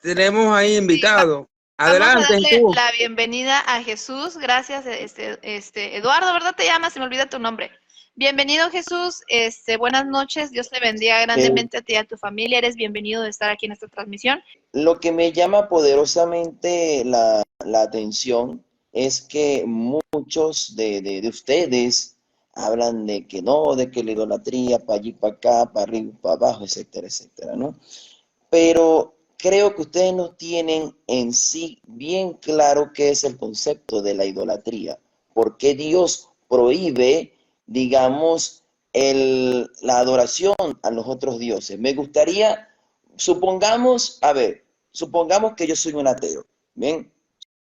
tenemos ahí Sí, invitado. vamos a Adelante, darle Jesús. la bienvenida a Jesús. Gracias, Eduardo, ¿verdad te llamas? Se me olvida tu nombre. Bienvenido, Jesús. Buenas noches. Dios te bendiga grandemente a ti y a tu familia. Eres bienvenido de estar aquí en esta transmisión. Lo que me llama poderosamente la atención es que muchos de ustedes hablan de que no, de que la idolatría para allí, para acá, para arriba, para abajo, etcétera, etcétera, ¿no? Pero creo que ustedes no tienen en sí bien claro qué es el concepto de la idolatría. ¿Por qué Dios prohíbe, digamos, la adoración a los otros dioses? Me gustaría, supongamos que yo soy un ateo, ¿bien?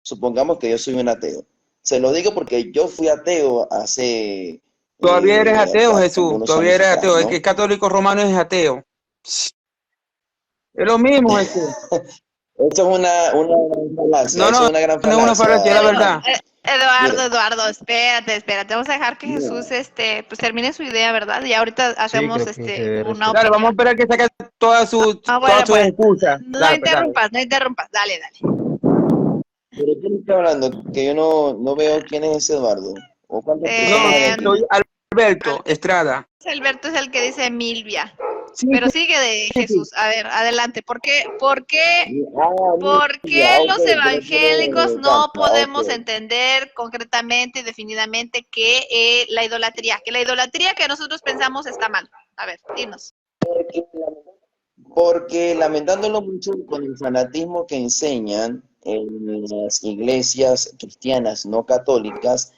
Supongamos que yo soy un ateo. Se lo digo porque yo fui ateo hace Todavía eres ateo, Jesús. algunos Todavía años eres atrás, ateo. El ¿no? que es católico romano es ateo. Es lo mismo, Jesús. Eso es una falacia, No, eso no, es una gran no es una falacia, es la falacia, verdad. hermano. Mire, Eduardo, espérate. Vamos a dejar que Jesús, pues termine su idea, ¿verdad? Y ahorita Sí, hacemos, creo que se debe una Dale, respetar. vamos a opinión. esperar que saque todas sus Bueno, pues, excusas. no Dale, pues, dale. interrumpas. Dale. ¿de quién está hablando? Que yo no veo quién es ese Eduardo. ¿O cuántas personas hay Eh, aquí? Soy Alberto Estrada. Alberto es el que dice Milvia. Sí, Pero sí, sigue de sí. Jesús. A ver, adelante. ¿Por qué Ya, ok, los pero evangélicos calma, no podemos ok. entender concretamente y definidamente que la idolatría, que nosotros pensamos está mal? A ver, dinos. Porque lamentándolo mucho con el fanatismo que enseñan en las iglesias cristianas no católicas,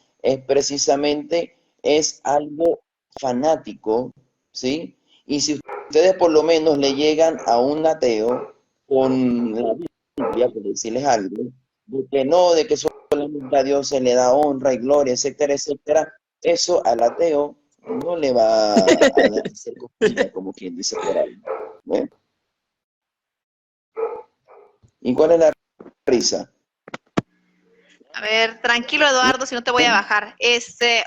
es algo fanático, ¿sí? Y si ustedes por lo menos le llegan a un ateo con la Biblia, por decirles algo, de que no, de que solamente a Dios se le da honra y gloria, etcétera, etcétera, eso al ateo no le va a hacer cosquilla, como quien dice por ahí, ¿no? ¿Y cuál es la risa? A ver, tranquilo Eduardo, si no te voy a bajar.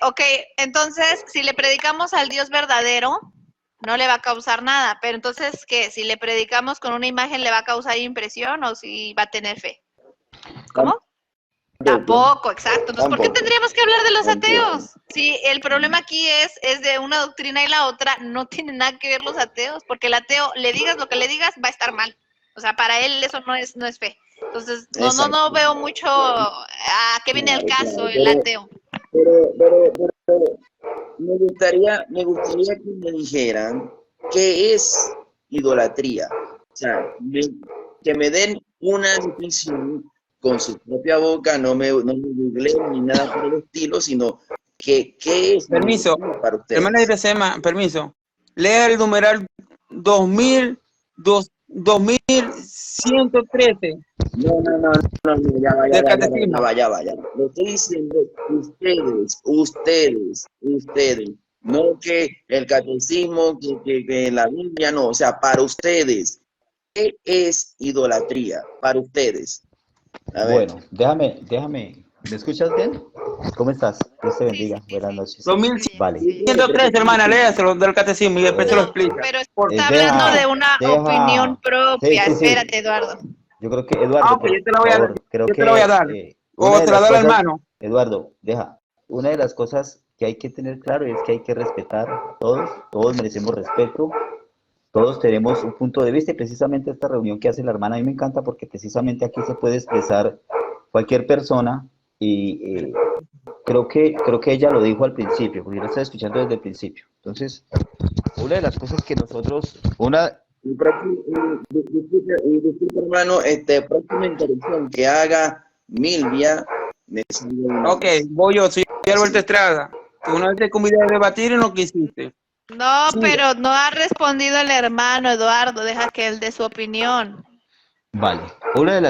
Ok, entonces, si le predicamos al Dios verdadero, no le va a causar nada. Pero entonces, ¿qué? Si le predicamos con una imagen, ¿le va a causar impresión o si va a tener fe? ¿Cómo? Tampoco, exacto. Entonces, ¿por qué Tampoco. tendríamos que hablar de los Entiendo. ateos? Si el problema aquí es de una doctrina y la otra, no tiene nada que ver los ateos, porque el ateo, le digas lo que le digas, va a estar mal. O sea, para él eso no es fe. Entonces, no veo mucho a qué viene el caso el ateo. Pero me gustaría que me dijeran qué es idolatría. O sea, que me den una definición con su propia boca, no me googleen ni nada por el estilo, sino que qué es Permiso. idolatría para Hermana ustedes. Iracema, permiso. Lea el numeral 2113 No, ya del catecismo. va. Lo estoy diciendo ustedes. No que el catecismo, que la Biblia, no. O sea, para ustedes, ¿qué es idolatría? Para ustedes. A ver. Bueno, déjame. ¿Me escuchas bien? ¿Cómo estás? Dios te bendiga. Buenas noches. 2113, hermana, léaselo del catecismo y después se lo explica. Pero Pues está hablando de una opinión propia. Sí. Espérate, Eduardo. Yo creo que, Eduardo, Ok, yo te la voy a dar. creo Yo que te la voy a dar. una O de te la las da el cosas, hermano. Eduardo, una de las cosas que hay que tener claro es que hay que respetar a todos merecemos respeto, todos tenemos un punto de vista y precisamente esta reunión que hace la hermana a mí me encanta porque precisamente aquí se puede expresar cualquier persona y creo que ella lo dijo al principio, porque yo lo estaba escuchando desde el principio. Entonces, una de las cosas que nosotros, Disculpe, hermano, próxima intervención que haga Milvia. Ok, voy yo, soy Alberto Estrada. Tú una vez te convidé a debatir y no quisiste. No, Sí. pero no ha respondido el hermano Eduardo. Deja que él dé su opinión. vale, una de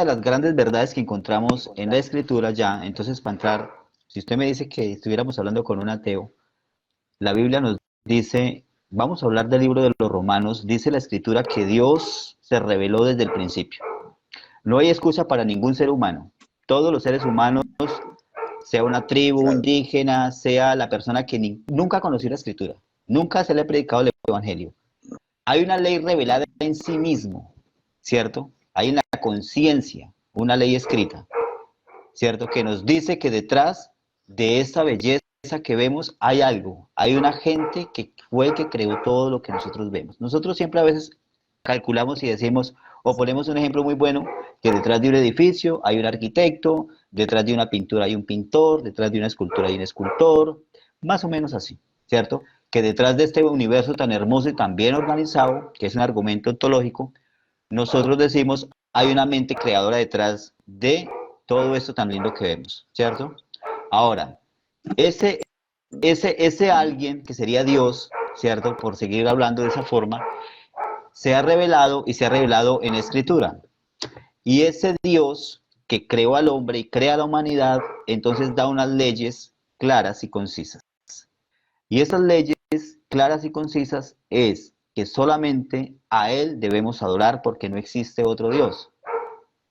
las grandes verdades que encontramos en la escritura ya, entonces para entrar, si usted me dice que estuviéramos hablando con un ateo, la Biblia nos dice, vamos a hablar del libro de los Romanos, dice la escritura que Dios se reveló desde el principio. No hay excusa para ningún ser humano. Todos los seres humanos, sea una tribu indígena, sea la persona que nunca conoció la escritura, nunca se le ha predicado el evangelio. Hay una ley revelada en sí mismo, ¿cierto? hay en la conciencia una ley escrita, ¿cierto? Que nos dice que detrás de esta belleza que vemos hay algo, hay un agente que fue el que creó todo lo que nosotros vemos. Nosotros siempre a veces calculamos y decimos, o ponemos un ejemplo muy bueno, que detrás de un edificio hay un arquitecto, detrás de una pintura hay un pintor, detrás de una escultura hay un escultor, más o menos así, ¿cierto? Que detrás de este universo tan hermoso y tan bien organizado, que es un argumento ontológico, nosotros decimos, hay una mente creadora detrás de todo esto tan lindo que vemos, ¿cierto? Ahora, ese alguien que sería Dios, ¿cierto? Por seguir hablando de esa forma, se ha revelado y se ha revelado en la Escritura. Y ese Dios que creó al hombre y crea a la humanidad, entonces da unas leyes claras y concisas. Y esas leyes claras y concisas es que solamente a Él debemos adorar porque no existe otro Dios.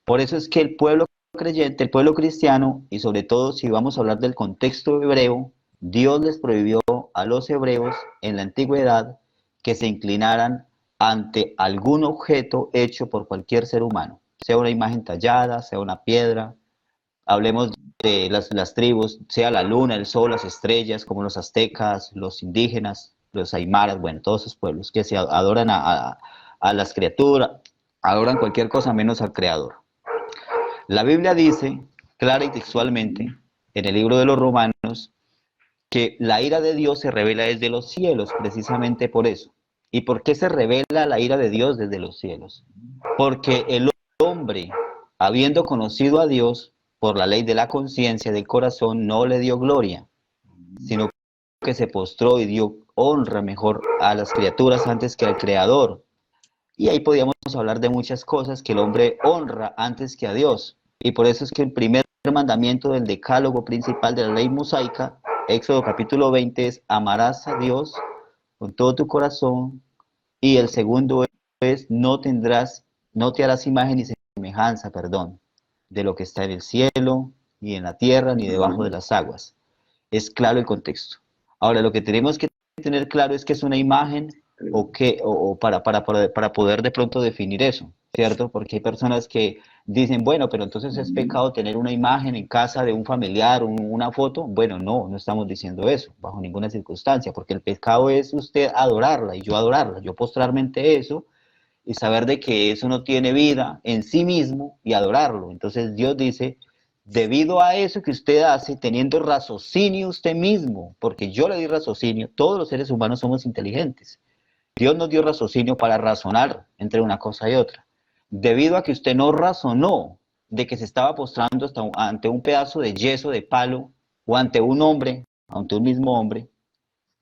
Por eso es que el pueblo creyente, el pueblo cristiano, y sobre todo si vamos a hablar del contexto hebreo, Dios les prohibió a los hebreos en la antigüedad que se inclinaran ante algún objeto hecho por cualquier ser humano, sea una imagen tallada, sea una piedra, hablemos de las tribus, sea la luna, el sol, las estrellas, como los aztecas, los indígenas, los aymaras, bueno, todos esos pueblos que se adoran a las criaturas, adoran cualquier cosa menos al Creador. La Biblia dice, clara y textualmente, en el libro de los Romanos, que la ira de Dios se revela desde los cielos, precisamente por eso. ¿Y por qué se revela la ira de Dios desde los cielos? Porque el hombre, habiendo conocido a Dios por la ley de la conciencia del corazón, no le dio gloria, sino que se postró y dio honra mejor a las criaturas antes que al Creador. Y ahí podíamos hablar de muchas cosas que el hombre honra antes que a Dios. Y por eso es que el primer mandamiento del decálogo principal de la ley mosaica, Éxodo capítulo 20, es amarás a Dios con todo tu corazón. Y el segundo es no te harás imagen ni semejanza, de lo que está en el cielo, ni en la tierra, ni debajo de las aguas. Es claro el contexto. Ahora, lo que tenemos que tener claro es que es una imagen para poder de pronto definir eso, ¿cierto? Porque hay personas que dicen, bueno, pero entonces es pecado tener una imagen en casa de un familiar, una foto. Bueno, no estamos diciendo eso, bajo ninguna circunstancia, porque el pecado es usted adorarla y yo adorarla, yo postrarme ante eso y saber de que eso no tiene vida en sí mismo y adorarlo. Entonces Dios dice, debido a eso que usted hace, teniendo raciocinio usted mismo, porque yo le di raciocinio, todos los seres humanos somos inteligentes. Dios nos dio raciocinio para razonar entre una cosa y otra. Debido a que usted no razonó de que se estaba postrando ante un pedazo de yeso, de palo, o ante un hombre, ante un mismo hombre,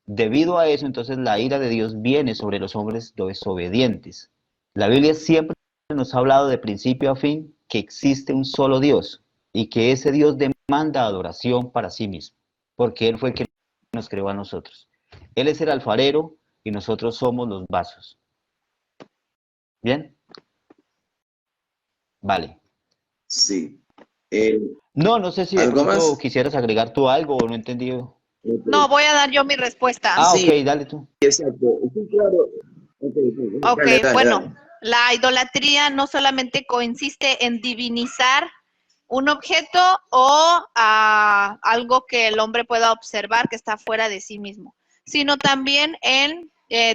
debido a eso, entonces la ira de Dios viene sobre los hombres desobedientes. La Biblia siempre nos ha hablado de principio a fin que existe un solo Dios y que ese Dios demanda adoración para sí mismo, porque Él fue el que nos creó a nosotros. Él es el alfarero y nosotros somos los vasos. ¿Bien? Vale. Sí. No sé si de ¿Algo pronto más? quisieras agregar tú algo o no he entendido. No, voy a dar yo mi respuesta. Sí. Ok, dale tú. Exacto. Sí, claro. Ok, Dale. bueno, la idolatría no solamente consiste en divinizar un objeto o algo que el hombre pueda observar que está fuera de sí mismo, sino también en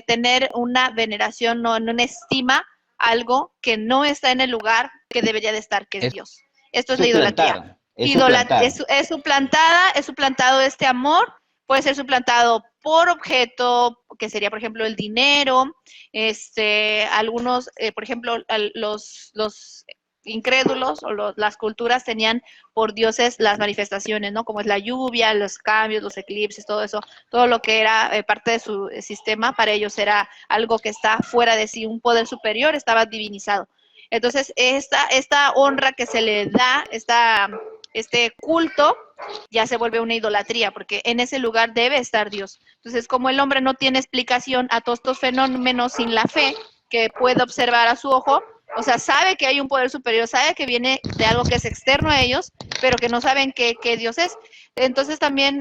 tener una veneración, no en una estima, algo que no está en el lugar que debería de estar, que es Dios. Esto es la idolatría. Es suplantado este amor, puede ser suplantado por objeto, que sería, por ejemplo, el dinero, algunos, por ejemplo, los incrédulos o las culturas tenían por dioses las manifestaciones, ¿no? Como es la lluvia, los cambios, los eclipses, todo eso, todo lo que era parte de su sistema, para ellos era algo que está fuera de sí, un poder superior, estaba divinizado. Entonces, esta honra que se le da, este culto, ya se vuelve una idolatría, porque en ese lugar debe estar Dios. Entonces, como el hombre no tiene explicación a todos estos fenómenos sin la fe, que puede observar a su ojo, o sea, sabe que hay un poder superior, sabe que viene de algo que es externo a ellos, pero que no saben qué Dios es. Entonces también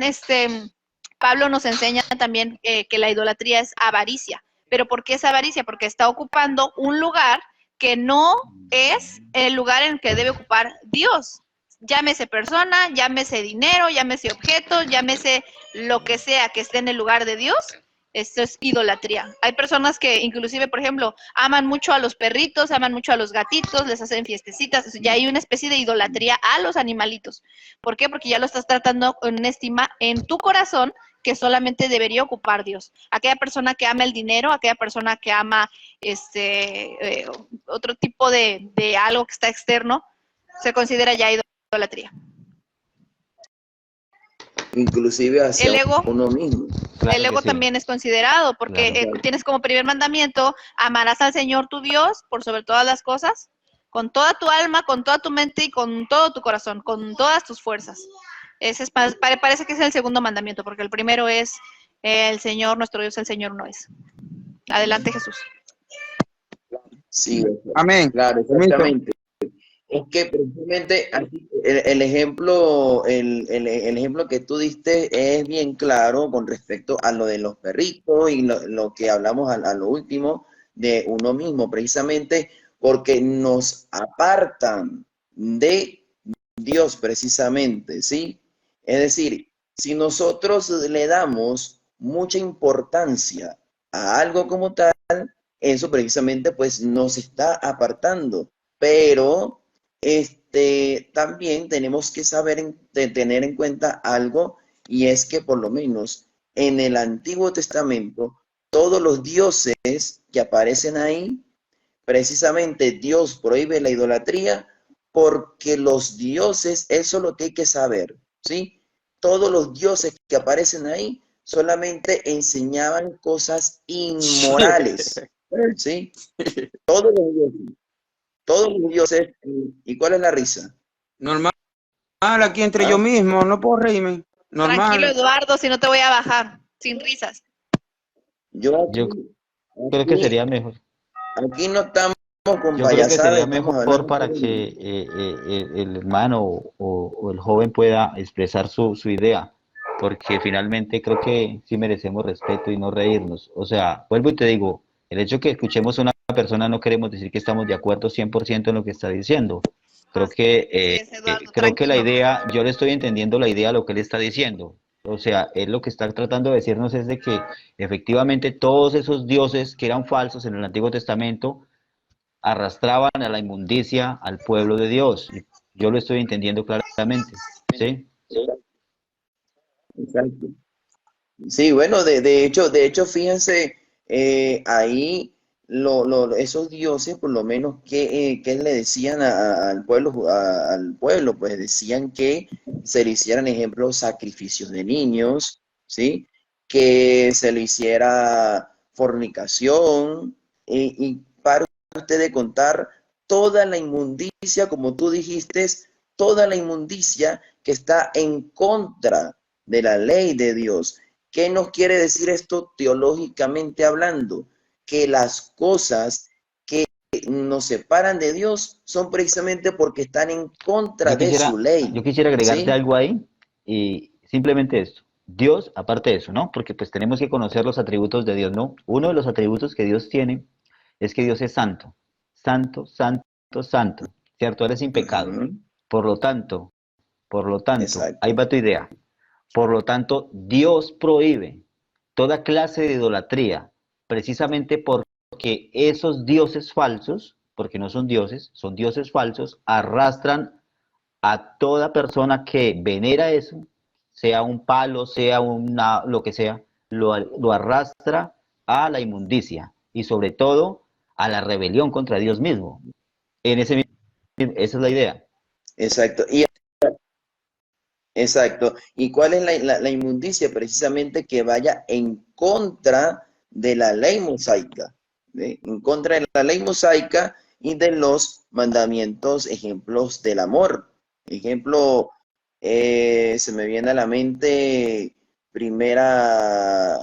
Pablo nos enseña también que la idolatría es avaricia. ¿Pero por qué es avaricia? Porque está ocupando un lugar que no es el lugar en el que debe ocupar Dios. Llámese persona, llámese dinero, llámese objeto, llámese lo que sea que esté en el lugar de Dios. Esto es idolatría. Hay personas que inclusive, por ejemplo, aman mucho a los perritos, aman mucho a los gatitos, les hacen fiestecitas. Ya hay una especie de idolatría a los animalitos. ¿Por qué? Porque ya lo estás tratando con una estima en tu corazón que solamente debería ocupar Dios. Aquella persona que ama el dinero, aquella persona que ama otro tipo de algo que está externo, se considera ya idolatría. Inclusive hacia El ego. uno mismo. Claro El que ego sí. también es considerado, porque Claro. tienes como primer mandamiento, amarás al Señor tu Dios por sobre todas las cosas, con toda tu alma, con toda tu mente y con todo tu corazón, con todas tus fuerzas. Ese es, parece que es el segundo mandamiento, porque el primero es el Señor, nuestro Dios, el Señor no es. Adelante, Jesús. Sí, Amén. claro, Permiso. exactamente. Es que precisamente aquí el ejemplo, el ejemplo que tú diste es bien claro con respecto a lo de los perritos y lo que hablamos a lo último de uno mismo, precisamente porque nos apartan de Dios precisamente, ¿sí? Es decir, si nosotros le damos mucha importancia a algo como tal, eso precisamente pues nos está apartando, pero también tenemos que saber tener en cuenta algo, y es que por lo menos en el Antiguo Testamento todos los dioses que aparecen ahí, precisamente Dios prohíbe la idolatría porque los dioses, eso es lo que hay que saber, ¿sí? Todos los dioses que aparecen ahí solamente enseñaban cosas inmorales, ¿sí? Todos los dioses. Todos los dioses. ¿Y cuál es la risa? Normal, aquí entre ¿Ah? yo mismo, no puedo reírme. Normal. Tranquilo, Eduardo, si no te voy a bajar, sin risas. Yo Creo que sería mejor. aquí no estamos con Yo creo que payasadas, sería estamos mejor hablando. para que el hermano o el joven pueda expresar su idea, porque finalmente creo que sí merecemos respeto y no reírnos. O sea, vuelvo y te digo, el hecho que escuchemos a una persona no queremos decir que estamos de acuerdo 100% en lo que está diciendo. Creo que, Así es, Eduardo, creo que la tranquilo. idea, yo le estoy entendiendo la idea de lo que él está diciendo. O sea, él lo que está tratando de decirnos es de que efectivamente todos esos dioses que eran falsos en el Antiguo Testamento arrastraban a la inmundicia al pueblo de Dios. Yo lo estoy entendiendo claramente, ¿sí? Exacto. Sí, bueno, de hecho, fíjense, ahí esos dioses, por lo menos, que le decían al pueblo, pues decían que se le hicieran, ejemplo, sacrificios de niños, ¿sí? Que se le hiciera fornicación, y para usted de contar toda la inmundicia, como tú dijiste, toda la inmundicia que está en contra de la ley de Dios. ¿Qué nos quiere decir esto teológicamente hablando? Que las cosas que nos separan de Dios son precisamente porque están en contra de su ley. Yo quisiera agregarte ¿sí? algo ahí y simplemente esto. Dios, aparte de eso, ¿no? Porque pues tenemos que conocer los atributos de Dios, ¿no? Uno de los atributos que Dios tiene es que Dios es santo, santo, santo, santo, ¿cierto? Él es sin pecado. Por lo tanto, Exacto. ahí va tu idea. Por lo tanto, Dios prohíbe toda clase de idolatría, precisamente porque esos dioses falsos, porque no son dioses falsos, arrastran a toda persona que venera eso, sea un palo, sea lo que sea, lo arrastra a la inmundicia y sobre todo a la rebelión contra Dios mismo. Esa es la idea. Exacto. Exacto. ¿Y cuál es la inmundicia? Precisamente que vaya en contra de la ley mosaica, ¿sí? En contra de la ley mosaica y de los mandamientos, ejemplos del amor. Ejemplo, se me viene a la mente primera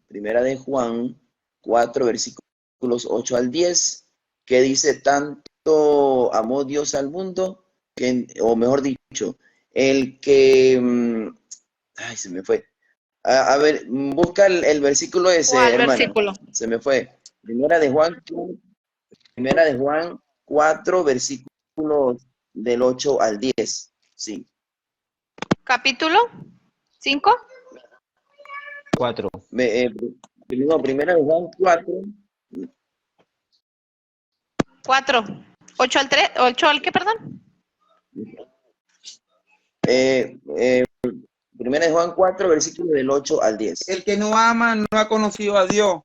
de Juan 4, versículos 8 al 10, que dice: tanto amó Dios al mundo, o mejor dicho, el que, ay, se me fue. A ver, busca el versículo ese, ¿Cuál hermana. versículo? Se me fue. Primera de Juan. Primera de Juan 4, versículos del 8 al 10. Sí. Capítulo 5. 4. No, Primera de Juan 4. 4. 8 al 3. ¿8 al qué, perdón? Primera de Juan 4, versículos del 8 al 10. El que no ama no ha conocido a Dios.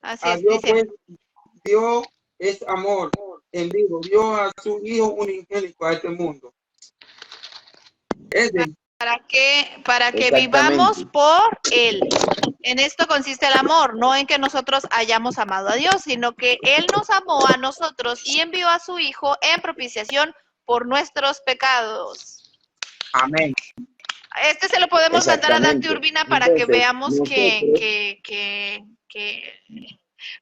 Así A es, Dios, dice. pues, Dios es amor. Envió Dios a su Hijo unigénito a este mundo. Para que Exactamente. vivamos por Él. En esto consiste el amor, no en que nosotros hayamos amado a Dios, sino que Él nos amó a nosotros y envió a su Hijo en propiciación por nuestros pecados. Amén. Este se lo podemos mandar a Dante Exactamente. Urbina para que Entonces, veamos nosotros- que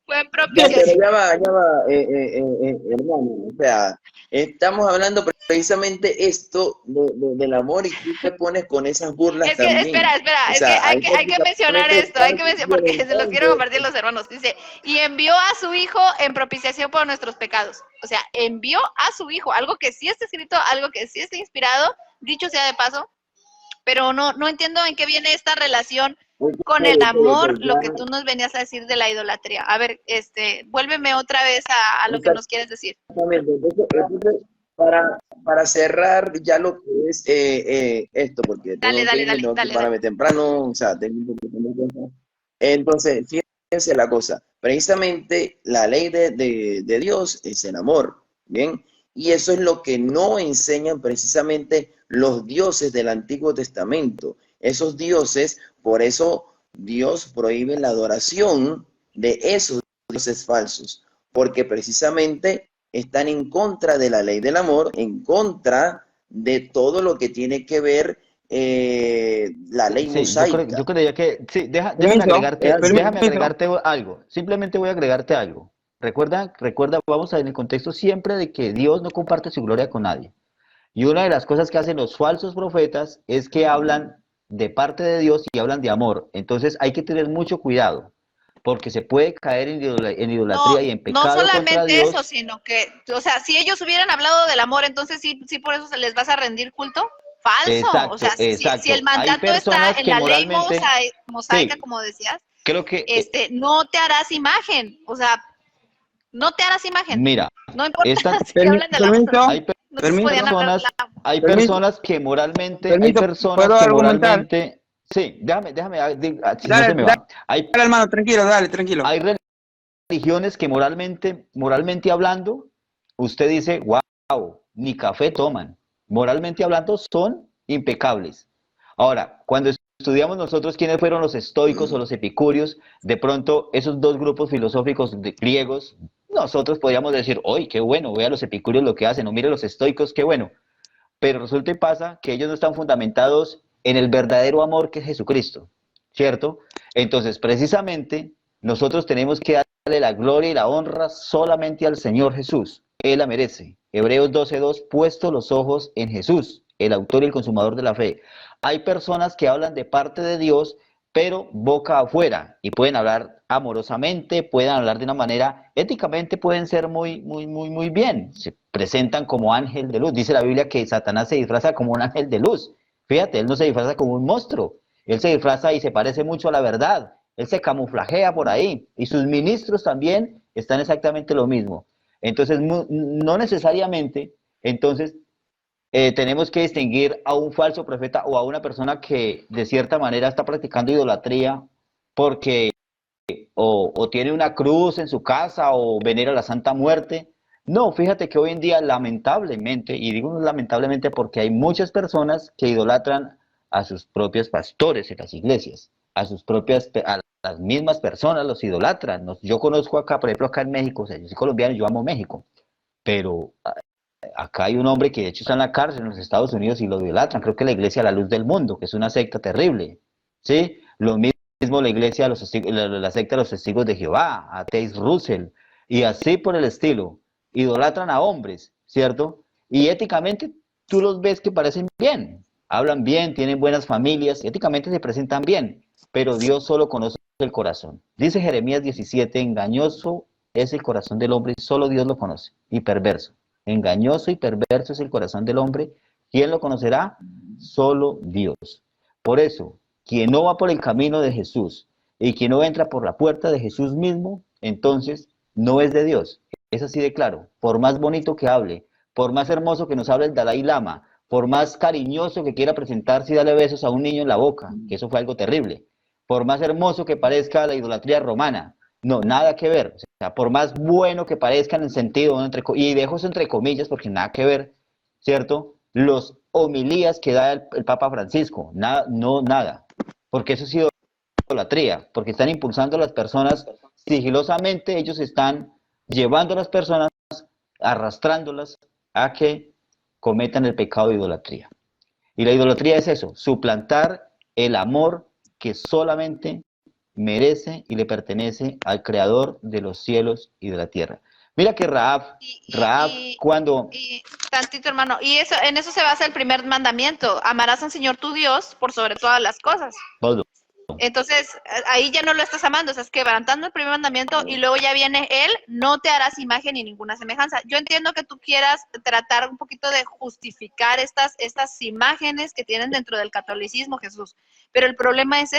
fue en Ya, pero propiciación. ya va, hermano. O sea, estamos hablando precisamente esto del amor y tú te pones con esas burlas Es que, también. espera, O es que sea, hay que mencionar prácticamente esto, hay que estás porque se los quiero violentando. compartir a los hermanos. Dice, y envió a su Hijo en propiciación por nuestros pecados. O sea, envió a su Hijo, algo que sí está escrito, algo que sí está inspirado, dicho sea de paso, pero no entiendo en qué viene esta relación con el amor, lo que tú nos venías a decir de la idolatría. A ver, vuélveme otra vez a lo que nos quieres decir. Exactamente. Entonces, para cerrar ya lo que es esto, porque Dale, tengo que pararme temprano, o sea, tengo que tener cosas. Entonces, fíjense la cosa, precisamente la ley de Dios es el amor, ¿bien? Y eso es lo que no enseñan precisamente los dioses del Antiguo Testamento. Esos dioses, por eso Dios prohíbe la adoración de esos dioses falsos, porque precisamente están en contra de la ley del amor, en contra de todo lo que tiene que ver la ley Sí, mosaica. yo creía que, sí, Permiso, déjame agregarte algo, simplemente voy a agregarte algo. Recuerda, vamos a ver en el contexto siempre de que Dios no comparte su gloria con nadie. Y una de las cosas que hacen los falsos profetas es que hablan de parte de Dios y hablan de amor. Entonces hay que tener mucho cuidado, porque se puede caer en idolatría y en pecado no contra solamente Dios. eso, sino que, o sea, si ellos hubieran hablado del amor, entonces sí por eso se les vas a rendir culto. Falso. Exacto, O sea, exacto. si el mandato Hay personas está en que la ley moralmente, mosaica, sí, como decías, creo que, no te harás imagen. O sea, no te harás imagen. mira, No importa esta, si hablan del amor. Permiso, hay No se podían hablar. hay Permiso. personas que moralmente, Permiso, ¿puedo argumentar? sí, déjame, si no Dale, se me va. Hay hermano, tranquilo, dale, tranquilo. Hay religiones que moralmente hablando, usted dice, wow, ni café toman. Moralmente hablando son impecables. Ahora, cuando estudiamos nosotros quiénes fueron los estoicos o los epicúreos, de pronto esos dos grupos filosóficos griegos, nosotros podríamos decir, ¡ay, qué bueno! Vea los epicúreos lo que hacen, o mire los estoicos, qué bueno. Pero resulta y pasa que ellos no están fundamentados en el verdadero amor que es Jesucristo, ¿cierto? Entonces, precisamente, nosotros tenemos que darle la gloria y la honra solamente al Señor Jesús. Él la merece. Hebreos 12:2, puesto los ojos en Jesús, el autor y el consumador de la fe. Hay personas que hablan de parte de Dios, pero boca afuera, y pueden hablar amorosamente, pueden hablar de una manera, éticamente pueden ser muy bien. Se presentan como ángel de luz. Dice la Biblia que Satanás se disfraza como un ángel de luz. Fíjate, él no se disfraza como un monstruo. Él se disfraza y se parece mucho a la verdad. Él se camuflajea por ahí. Y sus ministros también están exactamente lo mismo. Entonces, no necesariamente, entonces, tenemos que distinguir a un falso profeta o a una persona que de cierta manera está practicando idolatría porque o tiene una cruz en su casa o venera la Santa Muerte. No, fíjate que hoy en día lamentablemente, y digo lamentablemente porque hay muchas personas que idolatran a sus propios pastores en las iglesias, a las mismas personas los idolatran. Yo conozco acá, por ejemplo, acá en México, o sea, yo soy colombiano y yo amo México, pero acá hay un hombre que de hecho está en la cárcel en los Estados Unidos y lo idolatran. Creo que la Iglesia La Luz del Mundo, que es una secta terrible, ¿sí? Lo mismo la Iglesia, la secta de los Testigos de Jehová, a Taze Russell, y así por el estilo. Idolatran a hombres, ¿cierto? Y éticamente tú los ves que parecen bien, hablan bien, tienen buenas familias, éticamente se presentan bien, pero Dios solo conoce el corazón. Dice Jeremías 17, engañoso es el corazón del hombre, solo Dios lo conoce, y perverso. Engañoso y perverso es el corazón del hombre. ¿Quién lo conocerá? Solo Dios. Por eso, quien no va por el camino de Jesús y quien no entra por la puerta de Jesús mismo, entonces no es de Dios. Es así de claro. Por más bonito que hable, por más hermoso que nos hable el Dalai Lama, por más cariñoso que quiera presentarse y darle besos a un niño en la boca, que eso fue algo terrible, por más hermoso que parezca la idolatría romana, no, nada que ver. O sea, por más bueno que parezca en el sentido, y dejo eso entre comillas porque nada que ver, ¿cierto? Los homilías que da el Papa Francisco, nada, no, nada, porque eso ha sido idolatría, porque están impulsando a las personas sigilosamente, ellos están llevando a las personas, arrastrándolas a que cometan el pecado de idolatría. Y la idolatría es eso, suplantar el amor que solamente merece y le pertenece al creador de los cielos y de la tierra. Mira que Rahab cuando... Y tantito, hermano, y eso, en eso se basa el primer mandamiento: amarás al Señor tu Dios por sobre todas las cosas. Todo. Entonces, ahí ya no lo estás amando, estás quebrantando el primer mandamiento, y luego ya viene él: no te harás imagen ni ninguna semejanza. Yo entiendo que tú quieras tratar un poquito de justificar estas imágenes que tienen dentro del catolicismo, Jesús, pero el problema es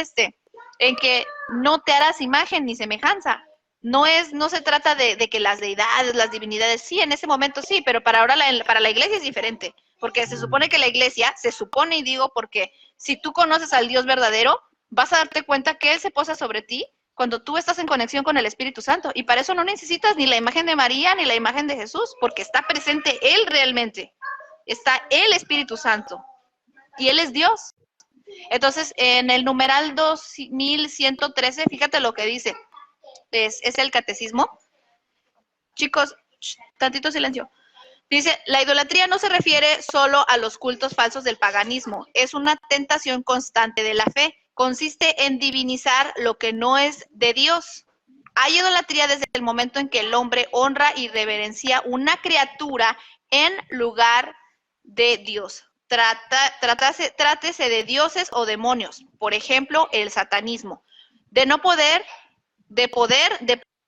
en que no te harás imagen ni semejanza. No se trata de que las deidades, las divinidades, sí, en ese momento sí, pero para ahora para la iglesia es diferente, porque se supone que la iglesia, y digo porque si tú conoces al Dios verdadero, vas a darte cuenta que Él se posa sobre ti cuando tú estás en conexión con el Espíritu Santo, y para eso no necesitas ni la imagen de María ni la imagen de Jesús, porque está presente Él realmente, está el Espíritu Santo, y Él es Dios. Entonces, en el numeral 2113, fíjate lo que dice, es el catecismo. Chicos, tantito silencio. Dice: la idolatría no se refiere solo a los cultos falsos del paganismo, es una tentación constante de la fe. Consiste en divinizar lo que no es de Dios. Hay idolatría desde el momento en que el hombre honra y reverencia una criatura en lugar de Dios. Trátese de dioses o demonios, por ejemplo, el satanismo. De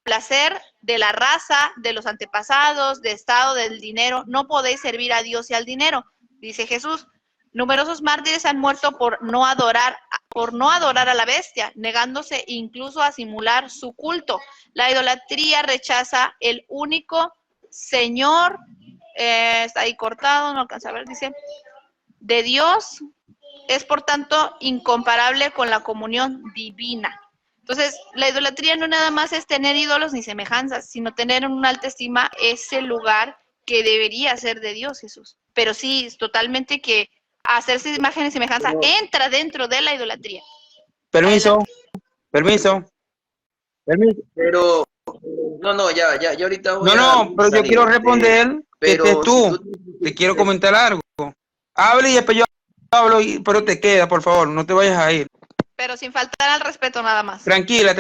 placer, de la raza, de los antepasados, de estado, del dinero. No podéis servir a Dios y al dinero, dice Jesús. Numerosos mártires han muerto por no adorar a la bestia, negándose incluso a simular su culto. La idolatría rechaza el único Señor, está ahí cortado, no alcanza a ver, dice, de Dios, es por tanto incomparable con la comunión divina. Entonces, la idolatría no nada más es tener ídolos ni semejanzas, sino tener en una alta estima ese lugar que debería ser de Dios, Jesús. Pero sí, es totalmente que hacerse imagen y semejanza entra dentro de la idolatría. Permiso. Pero, no, ya ahorita voy pero yo quiero responder, pero tú. Si tú te quiero comentar algo. Hable y después yo hablo, pero te queda, por favor, no te vayas a ir. Pero sin faltar al respeto nada más. Tranquila.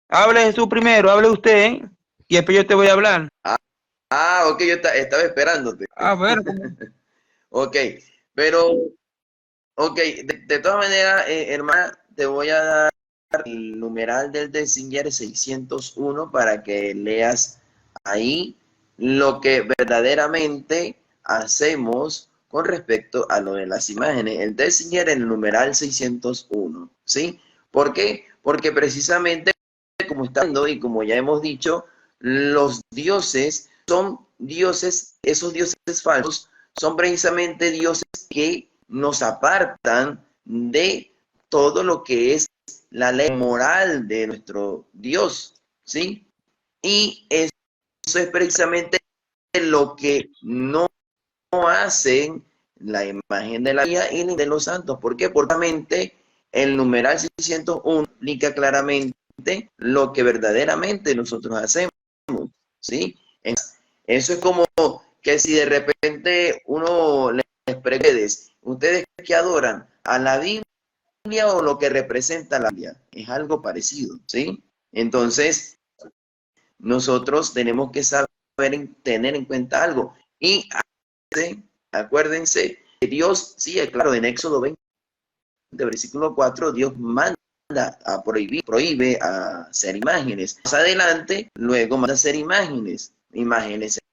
Hable Jesús primero, hable usted, y después yo te voy a hablar. Ok, yo estaba esperándote. Bueno. Ok, pero, de todas maneras, hermana, te voy a dar el numeral del Designer 601 para que leas ahí lo que verdaderamente hacemos con respecto a lo de las imágenes. El Designer en el numeral 601, ¿sí? ¿Por qué? Porque precisamente, como está dando y como ya hemos dicho, los dioses son dioses, esos dioses falsos son precisamente dioses que nos apartan de todo lo que es la ley moral de nuestro Dios, ¿sí? Y eso es precisamente lo que no hacen la imagen de la Virgen y ni de los santos. ¿Por qué? Porque realmente el numeral 601 explica claramente lo que verdaderamente nosotros hacemos, ¿sí? Eso es como que si de repente uno les pregunta, ¿ustedes que adoran a la Biblia o lo que representa la Biblia? Es algo parecido, ¿sí? Entonces, nosotros tenemos que saber tener en cuenta algo. Y acuérdense que Dios, sí, es claro, en Éxodo 20, versículo 4, Dios manda a prohíbe a hacer imágenes. Más adelante, luego manda a hacer imágenes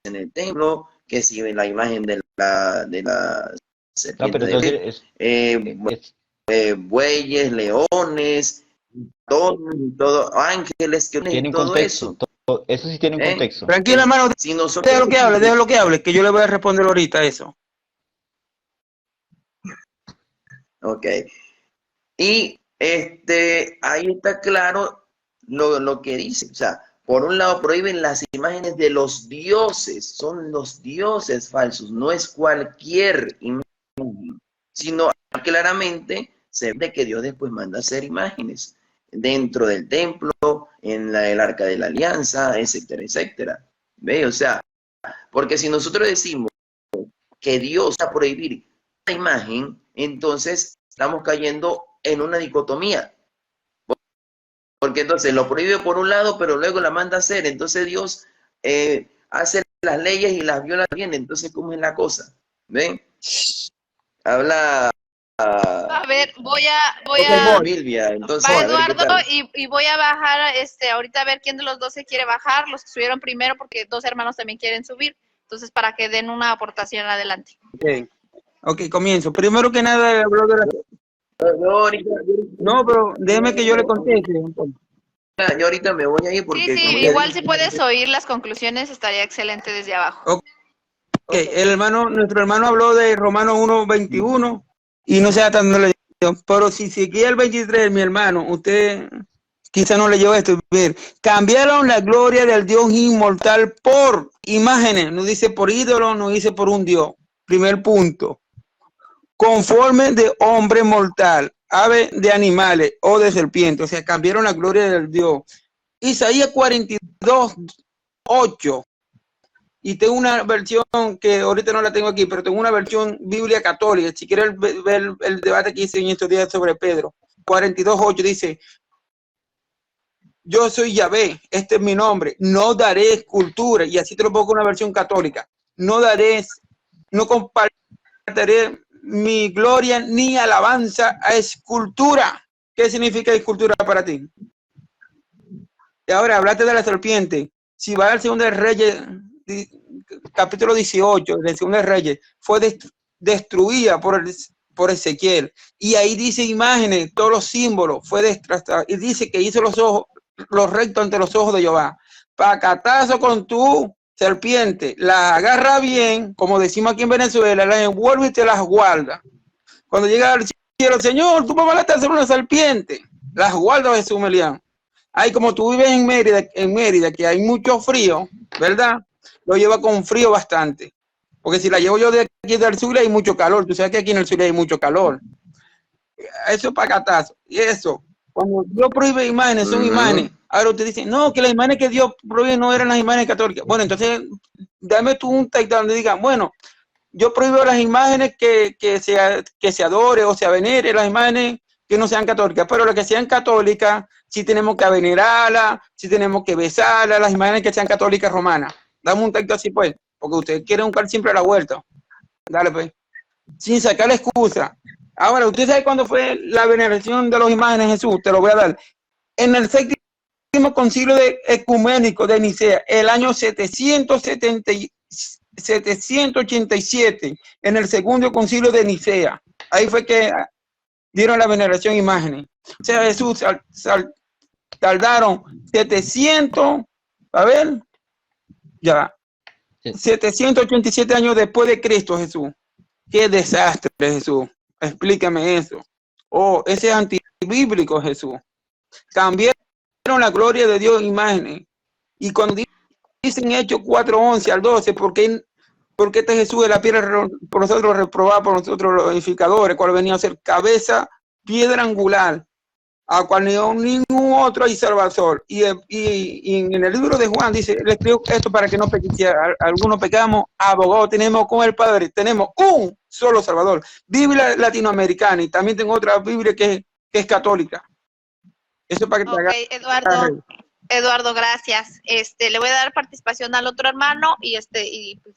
en el templo, que si la imagen de la No, serpiente pero de entonces bueyes, leones, todo, ángeles, tiene y un todo contexto. eso. Eso sí tiene un contexto. Tranquilo, hermano, Si nosotros déjalo que hable, que yo le voy a responder ahorita eso. ok. Y ahí está claro lo que dice. O sea, por un lado prohíben las imágenes de los dioses, son los dioses falsos, no es cualquier imagen, sino claramente se ve que Dios después manda a hacer imágenes dentro del templo, en el arca de la alianza, etcétera, etcétera. ¿Ve? O sea, porque si nosotros decimos que Dios va a prohibir una imagen, entonces estamos cayendo en una dicotomía. Porque entonces lo prohíbe por un lado, pero luego la manda a hacer. Entonces Dios hace las leyes y las viola bien. Entonces, ¿cómo es la cosa? ¿Ven? Habla A ver, voy Ok, a, voy. Silvia. Entonces, va a ver qué Eduardo tal. y voy a bajar, ahorita a ver quién de los dos se quiere bajar, los que subieron primero, porque dos hermanos también quieren subir. Entonces, para que den una aportación adelante. Ok, comienzo. Primero que nada, habló de la... No, pero déjeme que yo le conteste. Yo ahorita me voy a ir porque, Sí, como ya igual dije, si puedes oír las conclusiones, estaría excelente desde abajo. Ok, nuestro hermano habló de Romanos 1:21 y no sé hasta dónde le dio, pero si seguía el 23, mi hermano, usted quizá no leyó esto. Ver, cambiaron la gloria del Dios inmortal por imágenes, no dice por ídolo, no dice por un Dios. Primer punto. Conforme de hombre mortal, ave de animales o de serpiente, o sea, cambiaron la gloria del Dios. Isaías 42:8. Y tengo una versión que ahorita no la tengo aquí, pero tengo una versión Biblia católica. Si quieres ver el debate que hice en estos días sobre Pedro. 42:8 dice: yo soy Yahvé, este es mi nombre, no daré escultura. Y así te lo pongo con una versión católica. No compartiré mi gloria ni alabanza a escultura. ¿Qué significa escultura para ti? Y ahora, hablaste de la serpiente. Si va al segundo de Reyes, capítulo 18, del segundo de Reyes, fue destruida por Ezequiel. Y ahí dice imágenes, todos los símbolos, fue destrozada. Y dice que hizo los rectos ante los ojos de Jehová. Pacatazo con tu serpiente, la agarra bien, como decimos aquí en Venezuela, la envuelve y te las guarda. Cuando llega al cielo, Señor, tú me vas a hacer una serpiente. Las guarda Jesús Melián. Ay, como tú vives en Mérida, que hay mucho frío, ¿verdad? Lo lleva con frío bastante. Porque si la llevo yo de aquí del sur hay mucho calor. Tú sabes que aquí en el sur hay mucho calor. Eso es pacatazo. Y eso, cuando Dios prohíbe imágenes, son imágenes. Ahora usted dice, no, que las imágenes que Dios prohíbe no eran las imágenes católicas. Bueno, entonces, dame tú un texto donde diga, bueno, yo prohíbo las imágenes que se adore o se venere, las imágenes que no sean católicas, pero las que sean católicas, sí tenemos que venerarlas, sí tenemos que besarlas, las imágenes que sean católicas romanas. Dame un texto así, pues, porque usted quiere buscar siempre la vuelta. Dale, pues. Sin sacar la excusa. Ahora, ¿usted sabe cuándo fue la veneración de las imágenes, Jesús? Te lo voy a dar. En el séptimo concilio ecuménico de Nicea, el año 787, en el segundo concilio de Nicea. Ahí fue que dieron la veneración imágenes. O sea, Jesús tardaron 700, a ver, ya, 787 años después de Cristo, Jesús. Qué desastre, Jesús. Explícame eso. Oh, ese es antibíblico, Jesús. Cambiaron la gloria de Dios imágenes. Y cuando dicen Hechos 4:11 al 12, porque este Jesús es la piedra por nosotros reprobada, por nosotros los edificadores, cual venía a ser cabeza, piedra angular, a cual ningún otro hay salvador. Y en el libro de Juan dice, le escribo esto para que no pequemos, si algunos pecamos, abogado tenemos con el Padre, tenemos un solo Salvador. Biblia latinoamericana, y también tengo otra Biblia que es católica. Eso para que te hagas. Eduardo, gracias. Le voy a dar participación al otro hermano y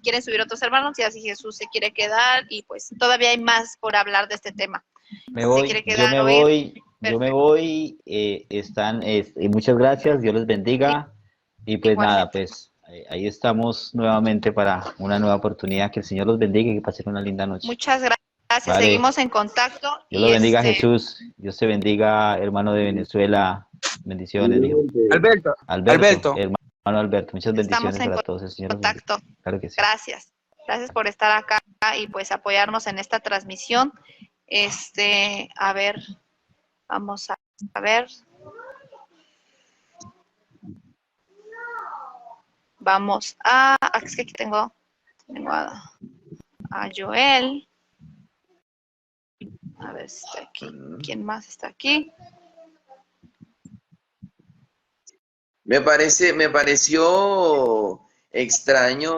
quieren subir otros hermanos y así Jesús se quiere quedar y pues todavía hay más por hablar de este tema. Me voy yo me Perfecto. voy, muchas gracias, Dios les bendiga, y pues nada, Igualmente. pues ahí estamos nuevamente para una nueva oportunidad, que el Señor los bendiga y que pasen una linda noche. Muchas gracias. Vale, Seguimos en contacto Dios y lo bendiga, Jesús, Dios te bendiga, hermano de Venezuela, bendiciones, mijo. Alberto, Alberto, Alberto, hermano Alberto, muchas estamos bendiciones en para todos, el Señor los bendiga, contacto. claro que sí. Gracias. Gracias por estar acá y pues apoyarnos en esta transmisión. A ver, vamos a ver. Es que aquí tengo a Joel. A ver si está aquí. ¿Quién más está aquí? Me pareció extraño,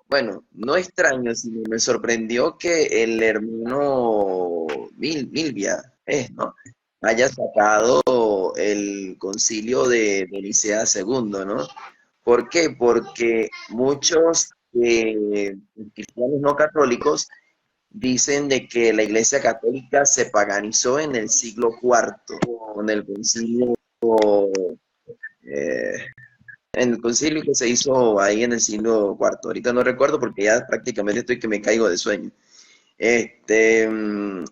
bueno, no extraño, sino me sorprendió que el hermano Milvia, ¿no? Haya sacado el concilio de Nicea II, ¿no? ¿Por qué? Porque muchos cristianos no católicos dicen de que la Iglesia Católica se paganizó en el siglo IV con eh, el concilio que se hizo ahí en el siglo IV. Ahorita no recuerdo porque ya prácticamente estoy que me caigo de sueño.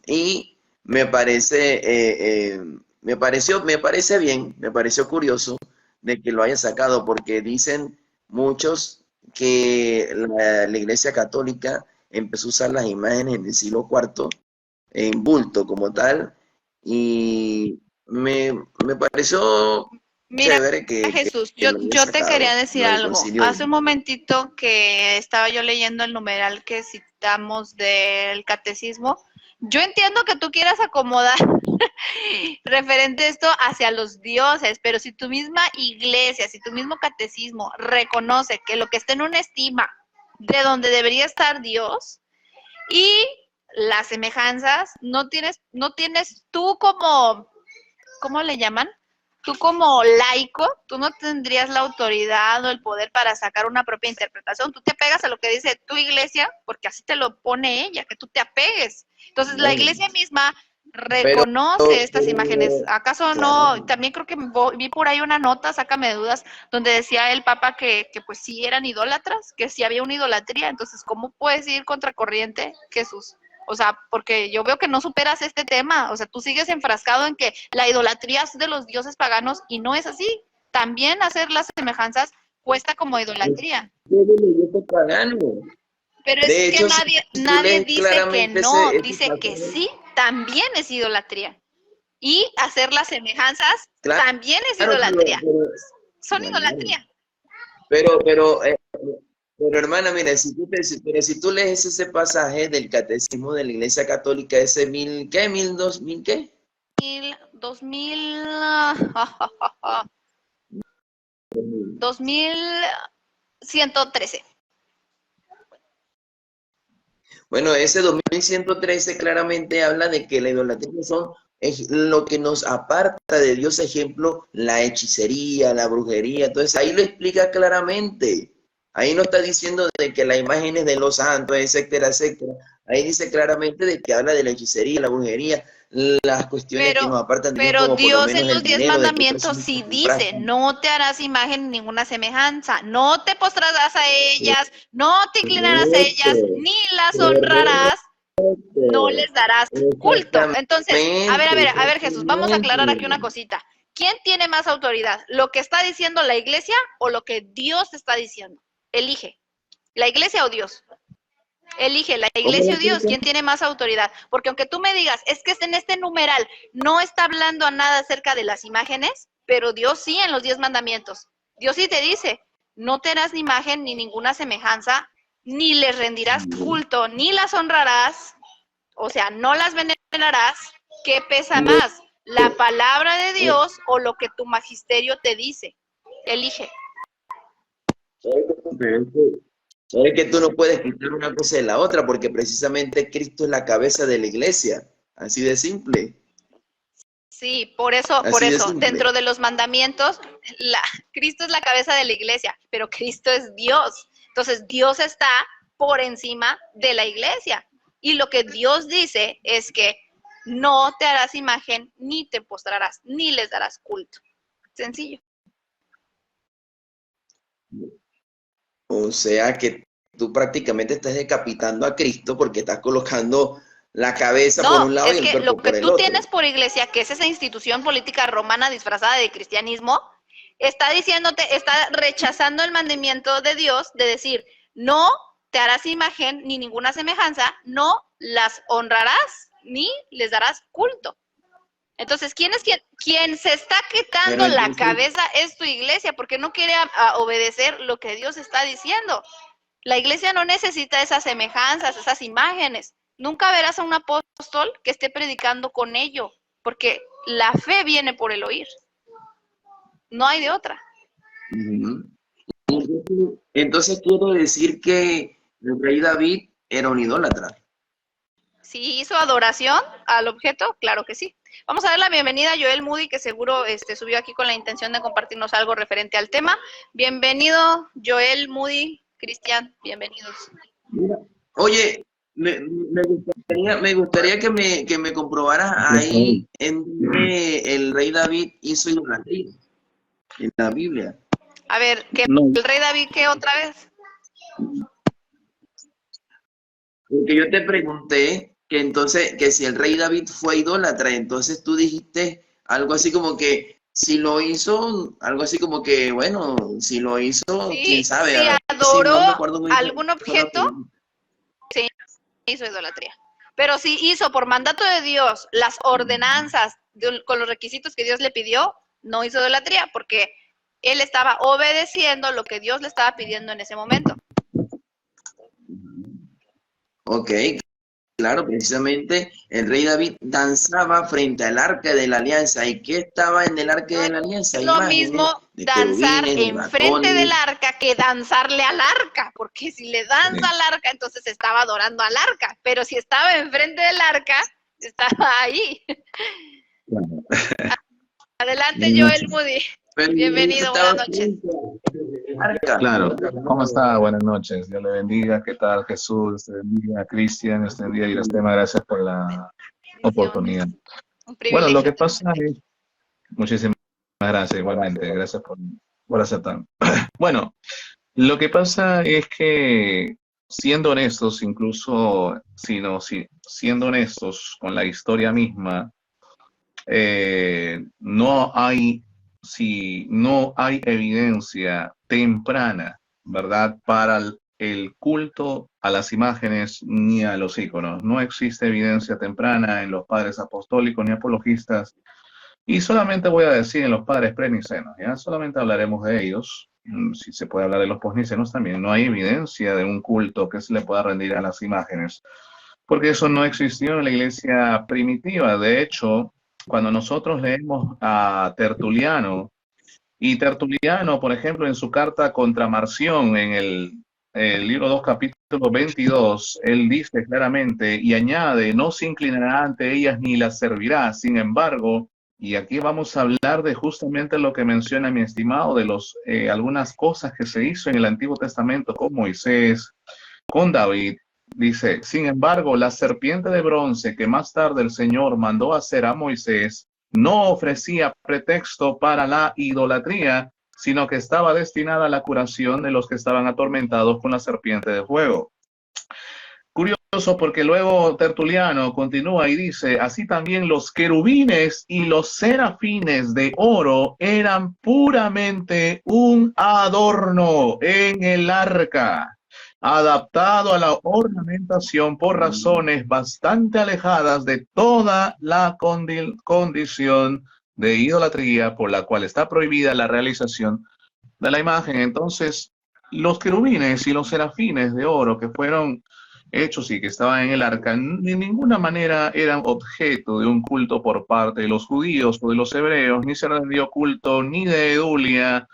Y me parece, me parece bien, me pareció curioso de que lo haya sacado porque dicen muchos que la Iglesia Católica empezó a usar las imágenes en el siglo IV en bulto como tal y me pareció Mira, chévere Jesús, que lo haya yo te quería sacado, decir lo del algo. concilio. Hace un momentito que estaba yo leyendo el numeral que citamos del catecismo. Yo entiendo que tú quieras acomodar referente esto hacia los dioses, pero si tu misma iglesia, si tu mismo catecismo reconoce que lo que está en una estima de donde debería estar Dios y las semejanzas, no tienes tú como, ¿cómo le llaman? Tú como laico, tú no tendrías la autoridad o el poder para sacar una propia interpretación. Tú te apegas a lo que dice tu iglesia, porque así te lo pone ella, que tú te apegues. Entonces, la iglesia misma Pero, reconoce estas imágenes. pero, ¿Acaso claro. no? También creo que vi por ahí una nota, sácame de dudas, donde decía el Papa que pues sí eran idólatras, que sí había una idolatría. Entonces, ¿cómo puedes ir contracorriente, Jesús? O sea, porque yo veo que no superas este tema. O sea, tú sigues enfrascado en que la idolatría es de los dioses paganos y no es así. También hacer las semejanzas cuesta como idolatría. Pagano. Pero es De que hecho, si tú nadie lees dice que claramente no, ese dice que pasaje, sí, también es idolatría. Y hacer las semejanzas claro, también es pero, idolatría. Son claro, idolatría. pero, pero, eh, pero, hermana, mira, pero si tú lees ese pasaje del catecismo de la Iglesia Católica, ese ¿qué? ¿Qué? 2113. Bueno, ese 2113 claramente habla de que la idolatría es lo que nos aparta de Dios, ejemplo, la hechicería, la brujería. Entonces ahí lo explica claramente. Ahí no está diciendo de que la imagen es de los santos, etcétera, etcétera. Ahí dice claramente de que habla de la hechicería, la brujería, las cuestiones que nos apartan de Dios, Pero como por lo Dios menos en el los 10 dinero, de que mandamientos presumir que sí compraste. dice, no te harás imagen ni ninguna semejanza, no te postrarás a ellas, no te inclinarás a ellas, Correcto, ni las honrarás, correcto, no les darás culto. Entonces, a ver, Jesús, vamos a aclarar aquí una exactamente. cosita. ¿Quién tiene más autoridad? ¿Lo que está diciendo la iglesia o lo que Dios está diciendo? Elige. ¿La iglesia o Dios? Elige, la iglesia o Dios, ¿quién tiene más autoridad? Porque aunque tú me digas, es que en este numeral no está hablando a nada acerca de las imágenes, pero Dios sí en los 10 mandamientos. Dios sí te dice, no te harás ni imagen ni ninguna semejanza, ni les rendirás culto, ni las honrarás, o sea, no las venerarás. ¿Qué pesa más? ¿La palabra de Dios o lo que tu magisterio te dice? Elige. Es que tú no puedes quitar una cosa de la otra porque precisamente Cristo es la cabeza de la iglesia. Así de simple. Sí, por eso, Así de simple. dentro de los mandamientos, Cristo es la cabeza de la iglesia, pero Cristo es Dios. Entonces, Dios está por encima de la iglesia. Y lo que Dios dice es que no te harás imagen, ni te postrarás, ni les darás culto. Sencillo. O sea que tú prácticamente estás decapitando a Cristo porque estás colocando la cabeza por No, un lado y es el que cuerpo lo que por el tú otro. tienes por iglesia, que es esa institución política romana disfrazada de cristianismo, está diciéndote, está rechazando el mandamiento de Dios de decir, no te harás imagen ni ninguna semejanza, no las honrarás ni les darás culto. Entonces, ¿quién es quien se está quitando Pero la entonces, cabeza? Es tu iglesia, porque no quiere obedecer lo que Dios está diciendo. La iglesia no necesita esas semejanzas, esas imágenes. Nunca verás a un apóstol que esté predicando con ello, porque la fe viene por el oír. No hay de otra. entonces quiero decir que el rey David era un idólatra. Si hizo adoración al objeto, claro que sí. Vamos a dar la bienvenida a Joel Moody, que seguro subió aquí con la intención de compartirnos algo referente al tema. Bienvenido, Joel Moody. Cristian, bienvenidos. Mira, oye, me gustaría que me comprobaras ahí en donde el rey David hizo idolatría en la Biblia. A ver, ¿qué No, el rey David qué otra vez? porque yo te pregunté que entonces, que si el rey David fue idólatra, entonces tú dijiste algo así como que si lo hizo, algo así como que, bueno, si lo hizo, quién Sí, sabe. si A ver, sí, adoró no me acuerdo muy bien. algún objeto, sí, hizo idolatría. Pero si hizo por mandato de Dios las ordenanzas con los requisitos que Dios le pidió, no hizo idolatría, porque él estaba obedeciendo lo que Dios le estaba pidiendo en ese momento. Ok, claro, precisamente el rey David danzaba frente al arca de la alianza. ¿Y qué estaba en el arca de la alianza? Es lo Imágenes mismo de danzar querubines, de enfrente del ratones. arca que danzarle al arca, porque si le danza al arca, entonces estaba adorando al arca, pero si estaba enfrente del arca, estaba ahí. Adelante, Joel Moody. Pero Bienvenido, estaba buenas noches. frente al arca. Claro, ¿cómo está? Buenas noches, Dios le bendiga, ¿qué tal Jesús? Te bendiga, Cristian, Dios te bendiga y Irastema, gracias por la oportunidad. Un Bueno, lo privilegio. que pasa es, muchísimas gracias, igualmente, gracias por aceptar. Bueno, lo que pasa es que, siendo honestos, incluso siendo honestos con la historia misma, no hay evidencia temprana, ¿verdad?, para el culto a las imágenes ni a los íconos. No existe evidencia temprana en los padres apostólicos ni apologistas, y solamente voy a decir en los padres prenicenos, ya solamente hablaremos de ellos. Si se puede hablar de los posnicenos también, no hay evidencia de un culto que se le pueda rendir a las imágenes, porque eso no existió en la iglesia primitiva. De hecho, cuando nosotros leemos a Tertuliano, y Tertuliano, por ejemplo, en su carta contra Marción, en el libro 2, capítulo 22, él dice claramente y añade, no se inclinará ante ellas ni las servirá. Sin embargo, y aquí vamos a hablar de justamente lo que menciona mi estimado, de algunas cosas que se hizo en el Antiguo Testamento con Moisés, con David. Dice, sin embargo, la serpiente de bronce que más tarde el Señor mandó hacer a Moisés no ofrecía pretexto para la idolatría, sino que estaba destinada a la curación de los que estaban atormentados con la serpiente de fuego. Curioso, porque luego Tertuliano continúa y dice, así también los querubines y los serafines de oro eran puramente un adorno en el arca, adaptado a la ornamentación por razones bastante alejadas de toda la condición de idolatría por la cual está prohibida la realización de la imagen. Entonces, los querubines y los serafines de oro que fueron hechos y que estaban en el arca, de ninguna manera eran objeto de un culto por parte de los judíos o de los hebreos, ni se rendió culto ni de Edulia,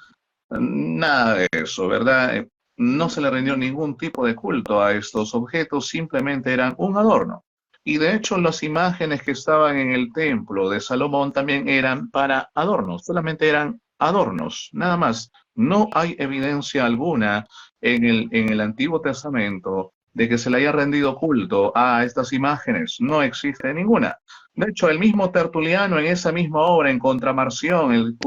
nada de eso, ¿verdad? No se le rindió ningún tipo de culto a estos objetos, simplemente eran un adorno. Y de hecho las imágenes que estaban en el templo de Salomón también eran para adornos, solamente eran adornos, nada más. No hay evidencia alguna en el Antiguo Testamento de que se le haya rendido culto a estas imágenes. No existe ninguna. De hecho, el mismo Tertuliano en esa misma obra, en Contramarción, en el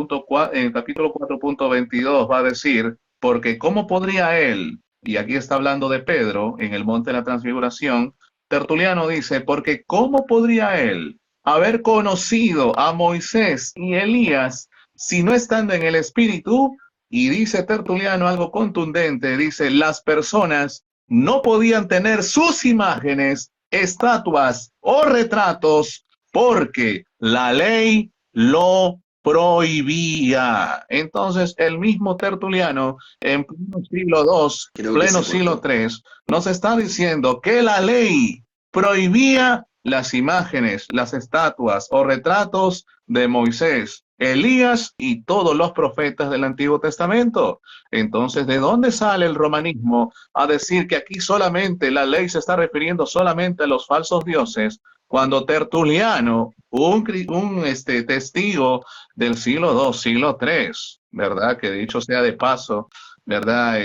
capítulo 4.22, va a decir, porque ¿cómo podría él, y aquí está hablando de Pedro, en el Monte de la Transfiguración, Tertuliano dice, porque ¿cómo podría él haber conocido a Moisés y Elías si no estando en el Espíritu? Y dice Tertuliano algo contundente, dice, las personas no podían tener sus imágenes, estatuas o retratos porque la ley lo prohibía. Entonces, el mismo Tertuliano, en pleno siglo II, pleno siglo III, nos está diciendo que la ley prohibía las imágenes, las estatuas o retratos de Moisés, Elías y todos los profetas del Antiguo Testamento. Entonces, ¿de dónde sale el romanismo a decir que aquí solamente la ley se está refiriendo solamente a los falsos dioses, cuando Tertuliano, un testigo del siglo II, siglo III, ¿verdad? Que dicho sea de paso, ¿verdad?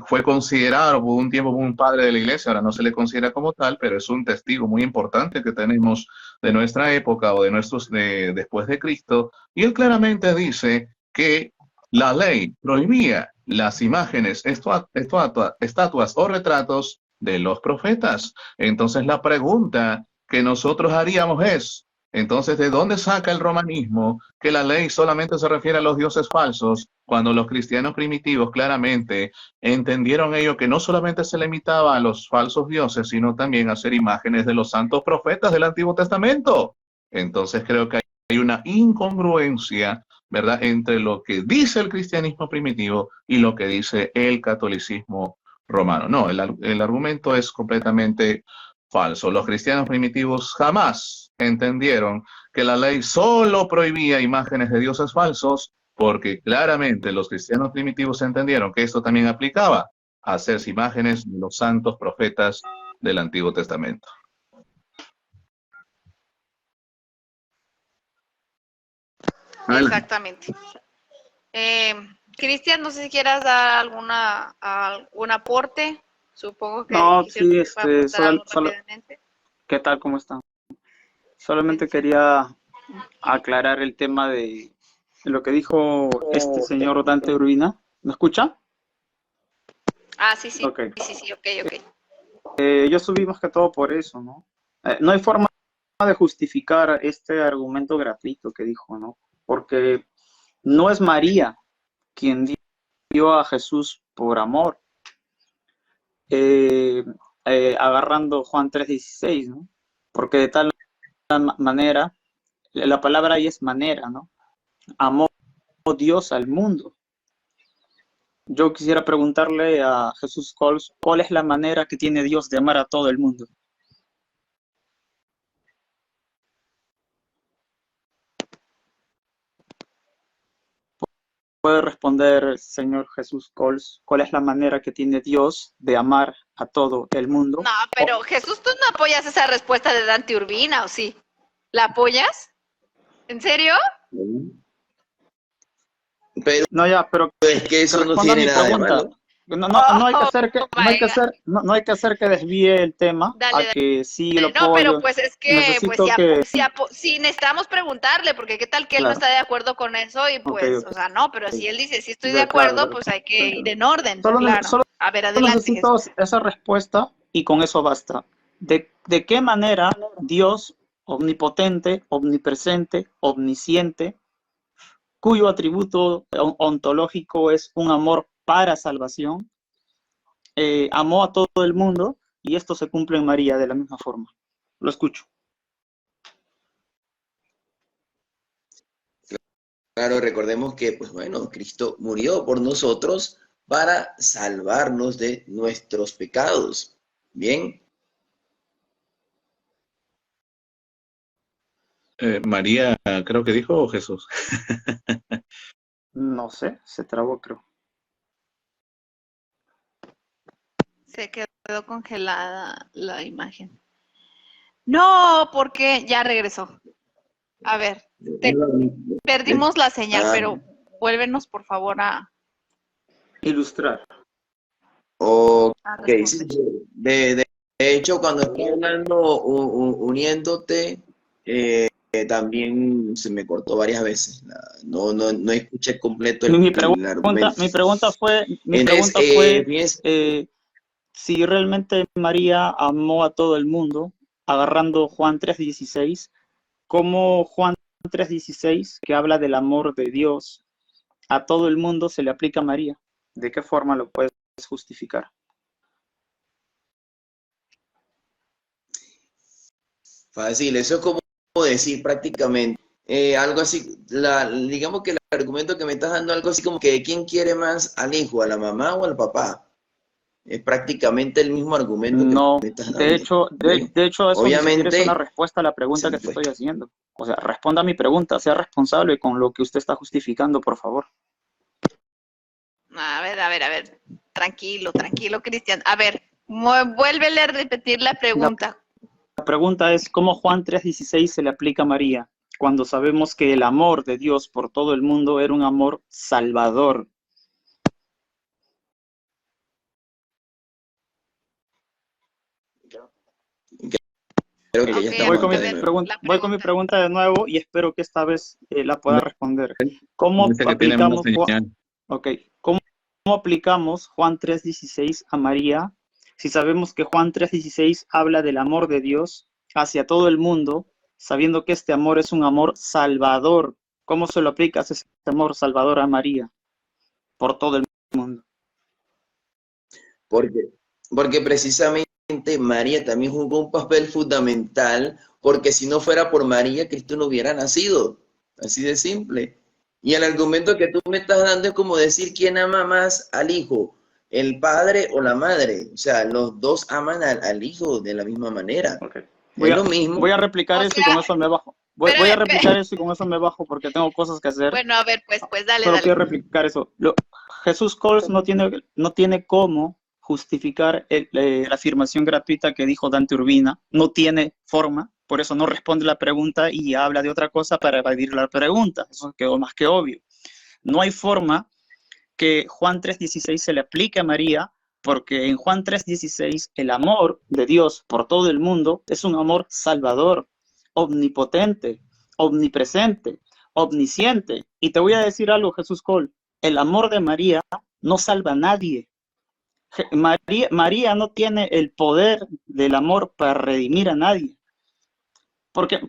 Fue considerado por un tiempo como un padre de la iglesia, ahora no se le considera como tal, pero es un testigo muy importante que tenemos de nuestra época o después de Cristo, y él claramente dice que la ley prohibía las imágenes, estatuas o retratos de los profetas. Entonces la pregunta que nosotros haríamos es, entonces, ¿de dónde saca el romanismo que la ley solamente se refiere a los dioses falsos, cuando los cristianos primitivos claramente entendieron ello que no solamente se limitaba a los falsos dioses, sino también a hacer imágenes de los santos profetas del Antiguo Testamento? Entonces creo que hay una incongruencia, ¿verdad?, entre lo que dice el cristianismo primitivo y lo que dice el catolicismo romano. No, el argumento es completamente falso. Los cristianos primitivos jamás entendieron que la ley solo prohibía imágenes de dioses falsos, porque claramente los cristianos primitivos entendieron que esto también aplicaba a hacerse imágenes de los santos profetas del Antiguo Testamento. Exactamente. Cristian, no sé si quieras dar algún aporte. Supongo que No, sí, rápidamente. ¿Qué tal? ¿Cómo están? Solamente quería aclarar el tema de lo que dijo este señor Dante Urbina. ¿Me escucha? Ah, sí, sí. Okay. Sí, ok. Yo subí más que todo por eso, ¿no? No hay forma de justificar este argumento gratuito que dijo, ¿no? Porque no es María quien dio a Jesús por amor. Agarrando Juan 3:16, ¿no? Porque de tal manera, la palabra ahí es manera, ¿no? Amó Dios al mundo. Yo quisiera preguntarle a Jesús Coles, ¿cuál es la manera que tiene Dios de amar a todo el mundo? ¿Puede responder, señor Jesús Coles, cuál es la manera que tiene Dios de amar a todo el mundo? No, pero Jesús, ¿tú no apoyas esa respuesta de Dante Urbina o sí? ¿La apoyas? ¿En serio? Pero no, ya, pero es que eso no tiene nada de malo. No hay que hacer que desvíe el tema. Dale. Que sí lo no, apoyo. pero pues es que si necesitamos preguntarle, porque qué tal que él no está de acuerdo con eso y pues, okay. O sea, no, pero si él dice sí estoy de acuerdo, claro, pues hay que ir en orden, claro. A ver, adelante. Necesito esa respuesta y con eso basta. ¿De qué manera Dios omnipotente, omnipresente, omnisciente, cuyo atributo ontológico es un amor para salvación, amó a todo el mundo, y esto se cumple en María de la misma forma? Lo escucho. Claro, recordemos que, pues bueno, Cristo murió por nosotros para salvarnos de nuestros pecados. Bien. María, creo que dijo, o Jesús. No sé, se trabó, creo. Se quedó congelada la imagen. No, porque ya regresó. A ver, perdimos la señal, pero vuélvenos por favor a ilustrar. Ok, sí, responde. de hecho, cuando estoy hablando, uniéndote, también se me cortó varias veces. No escuché completo Mi el argumento. mi Entonces, pregunta fue fíjense, si realmente María amó a todo el mundo, agarrando Juan 3:16, ¿cómo Juan 3:16, que habla del amor de Dios a todo el mundo, se le aplica a María? ¿De qué forma lo puedes justificar? fácil, eso es como decir prácticamente algo así, digamos que el argumento que me estás dando, algo así como que ¿quién quiere más al hijo, a la mamá o al papá? Es prácticamente el mismo argumento que No, me estás de dando. hecho, ¿Ve? de hecho eso ni siquiera es una Obviamente, respuesta a la pregunta se que me te fue. estoy haciendo. O sea, responda a mi pregunta, sea responsable con lo que usted está justificando, por favor. A ver, a ver, a ver. Tranquilo, tranquilo, Cristian. A ver, vuélvele a repetir la La pregunta. pregunta es, ¿cómo Juan 3:16 se le aplica a María? Cuando sabemos que el amor de Dios por todo el mundo era un amor salvador. Creo que ya Ok, estamos a acá de ver, nuevo. la Voy con mi pregunta. pregunta de nuevo y espero que esta vez la pueda responder. Me ¿Cómo parece que tiene mala aplicamos, señal. ¿cómo aplicamos Juan 3:16 a María si sabemos que Juan 3:16 habla del amor de Dios hacia todo el mundo, sabiendo que este amor es un amor salvador? ¿Cómo se lo aplicas ese amor salvador a María por todo el mundo? Porque, porque precisamente María también jugó un papel fundamental, porque si no fuera por María, Cristo no hubiera nacido. Así de simple. Y el argumento que tú me estás dando es como decir quién ama más al hijo, el padre o la madre. O sea, los dos aman al hijo de la misma manera. Okay. Es lo mismo. Voy a replicar O eso y sea, con eso me bajo. Voy a espérame, replicar eso y con eso me bajo porque tengo cosas que hacer. bueno, a ver, pues dale, Solo dale. quiero replicar eso. Jesús Coles no tiene cómo justificar la afirmación gratuita que dijo Dante Urbina. No tiene forma, por eso no responde la pregunta y habla de otra cosa para evadir la pregunta. Eso quedó más que obvio. No hay forma que Juan 3:16 se le aplique a María, porque en Juan 3:16 el amor de Dios por todo el mundo es un amor salvador, omnipotente, omnipresente, omnisciente. Y te voy a decir algo, Jesús Col, el amor de María no salva a nadie. María no tiene el poder del amor para redimir a nadie. Porque,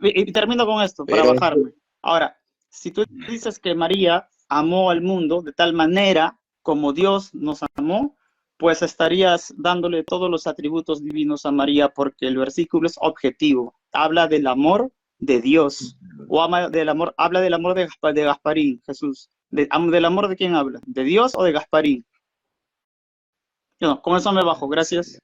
y termino con esto, para Pero bajarme. Ahora, si tú dices que María amó al mundo de tal manera como Dios nos amó, pues estarías dándole todos los atributos divinos a María, porque el versículo es objetivo. Habla del amor de Dios. O habla del amor de Gasparín, Jesús. ¿Del amor de quién habla? ¿De Dios o de Gasparín? No, con eso me bajo, gracias.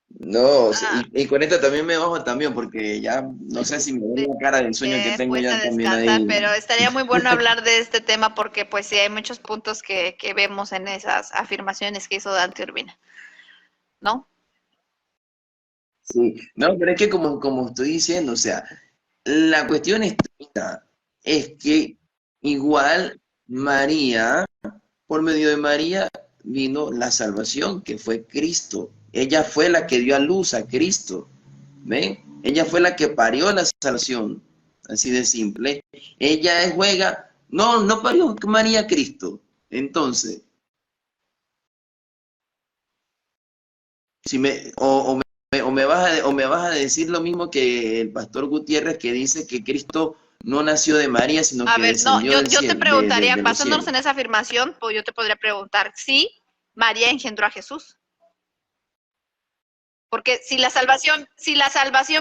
no, Ah, y con esto también me bajo también, porque ya no sé si me ve la cara del sueño que tengo después ya a también descansar, ahí. pero estaría muy bueno hablar de este tema porque pues sí hay muchos puntos que vemos en esas afirmaciones que hizo Dante Urbina, ¿no? Sí, no, pero es que como estoy diciendo, o sea, la cuestión es que igual María, por medio de María, vino la salvación, que fue Cristo. Ella fue la que dio a luz a Cristo. ¿Ven? Ella fue la que parió la salvación. Así de simple. Ella juega. No parió María a Cristo. Entonces, si me, o me vas a decir lo mismo que el pastor Gutiérrez, que dice que Cristo no nació de María, sino A que ver, no, descendió del yo te cielo, preguntaría, de los basándonos cielos. en esa afirmación, pues yo te podría preguntar, ¿sí María engendró a Jesús? Porque si la salvación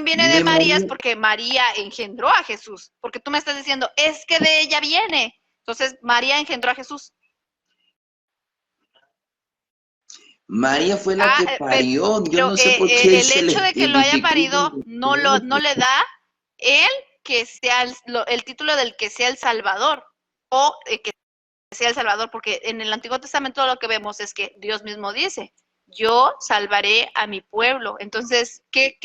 viene de De María es María, porque María engendró a Jesús, porque tú me estás diciendo, es que de ella viene. Entonces, María engendró a Jesús. María fue la Ah, que parió. Yo pero no sé por qué el se hecho le de que lo haya dificulta. parido no le da él que sea el título del que sea el Salvador o que sea el Salvador, porque en el Antiguo Testamento lo que vemos es que Dios mismo dice, yo salvaré a mi pueblo. Entonces, ¿qué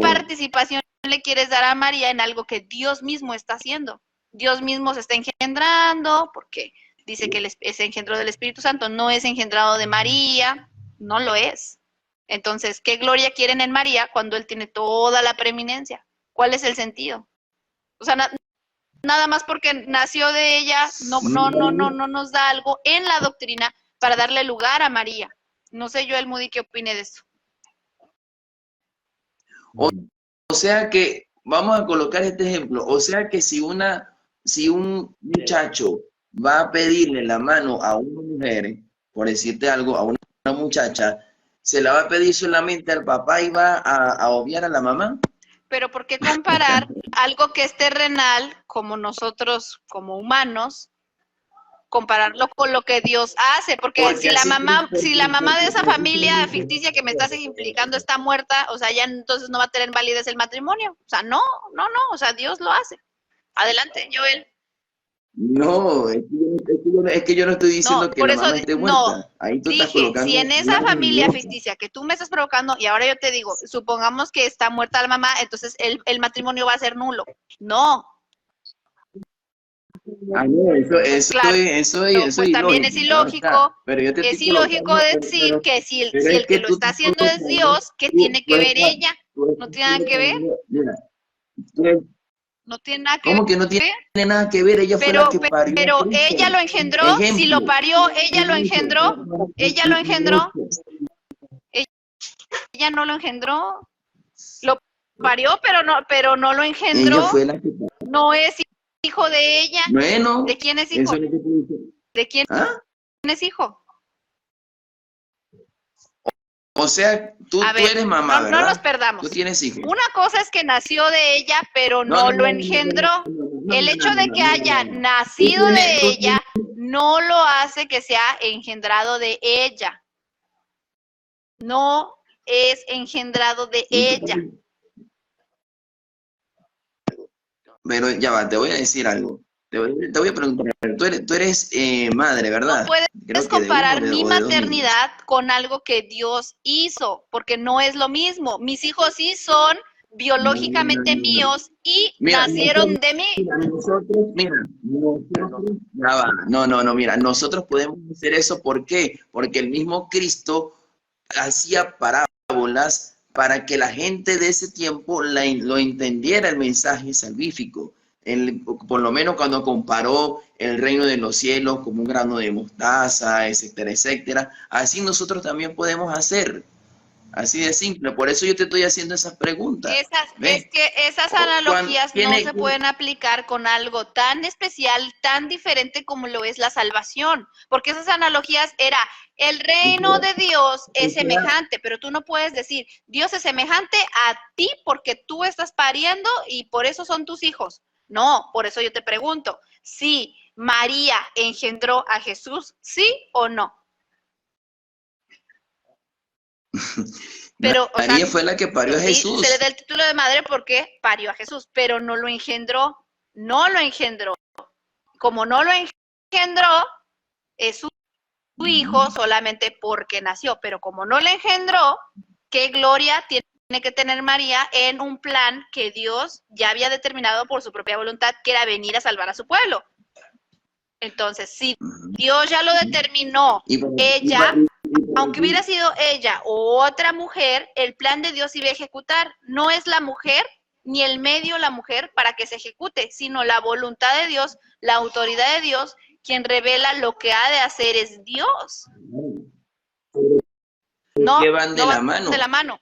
participación le quieres dar a María en algo que Dios mismo está haciendo. Dios mismo se está engendrando, porque dice que es engendro del Espíritu Santo, no es engendrado de María, no lo es. Entonces, ¿qué gloria quieren en María cuando Él tiene toda la preeminencia? ¿Cuál es el sentido? O sea, nada más porque nació de ella, no nos da algo en la doctrina para darle lugar a María. No sé yo, el Moody, qué opine de esto. O sea que, vamos a colocar este ejemplo, o sea que si un muchacho va a pedirle la mano a una mujer, por decirte algo, a una muchacha, ¿se la va a pedir solamente al papá y va a obviar a la mamá? Pero ¿por qué comparar algo que es terrenal, como nosotros, como humanos, compararlo con lo que Dios hace? Porque si la mamá de esa familia ficticia que me estás implicando está muerta, o sea, ya entonces no va a tener validez el matrimonio. O sea, no, o sea, Dios lo hace. Adelante, Joel. No, es que yo no estoy diciendo que la mamá esté muerta. No, ahí tú dije, estás colocando si en esa una familia religión. ficticia que tú me estás provocando, y ahora yo te digo, supongamos que está muerta la mamá, entonces el matrimonio va a ser nulo. No. Ah, no, eso Claro, es pues también es ilógico. Pero yo te Es estoy ilógico colocando, decir que si pero el es que lo tú está estás haciendo es colocando- Dios, ¿qué tú- tiene que tú ver estás- ella? tú No estás tiene nada que ver. Mira, tú- No tiene nada que ¿cómo que no ver. tiene nada que ver? Ella fue la que parió a Pero Cristo. ella lo engendró, Ejemplo. si lo parió, ella lo engendró, ella lo engendró, ella no lo engendró, lo parió, pero no lo engendró, Ella fue la que parió. no es hijo de ella. Bueno, ¿De quién es eso hijo? es lo que tú dices. ¿De quién ¿Ah? es hijo? O sea, tú A ver, eres mamá, no ¿verdad? nos perdamos. Tú tienes hijos. Una cosa es que nació de ella, pero no lo engendró. El hecho de que haya nacido de ella no lo hace que sea engendrado de ella. No es engendrado de ella. Pero ya va, te voy a decir algo. Te voy a preguntar, tú eres madre, ¿verdad? No puedes Creo que de comparar uno mi o de dos maternidad con algo que Dios hizo, porque no es lo mismo. Mis hijos sí son biológicamente míos y Mira, nacieron de mí. Ya va. Mira, nosotros podemos hacer eso, ¿por qué? Porque el mismo Cristo hacía parábolas para que la gente de ese tiempo lo entendiera el mensaje salvífico. Por lo menos cuando comparó el reino de los cielos como un grano de mostaza, etcétera, etcétera. Así nosotros también podemos hacer. Así de simple. Por eso yo te estoy haciendo esas preguntas. Es que esas analogías no se pueden aplicar con algo tan especial, tan diferente como lo es la salvación. Porque esas analogías era, el reino de Dios es semejante, pero tú no puedes decir, Dios es semejante a ti porque tú estás pariendo y por eso son tus hijos. No, por eso yo te pregunto, si María engendró a Jesús, ¿sí o no? Pero, María fue la que parió a Jesús. Se le da el título de madre porque parió a Jesús, pero no lo engendró. Como no lo engendró, es su hijo solamente porque nació, pero como no le engendró, ¿qué gloria tiene que tener María en un plan que Dios ya había determinado por su propia voluntad, que era venir a salvar a su pueblo? Entonces, si Dios ya lo determinó, aunque hubiera sido ella o otra mujer, el plan de Dios iba a ejecutar. No es la mujer ni el medio la mujer para que se ejecute, sino la voluntad de Dios, la autoridad de Dios, quien revela lo que ha de hacer es Dios. No, que van de no la van mano. de la mano.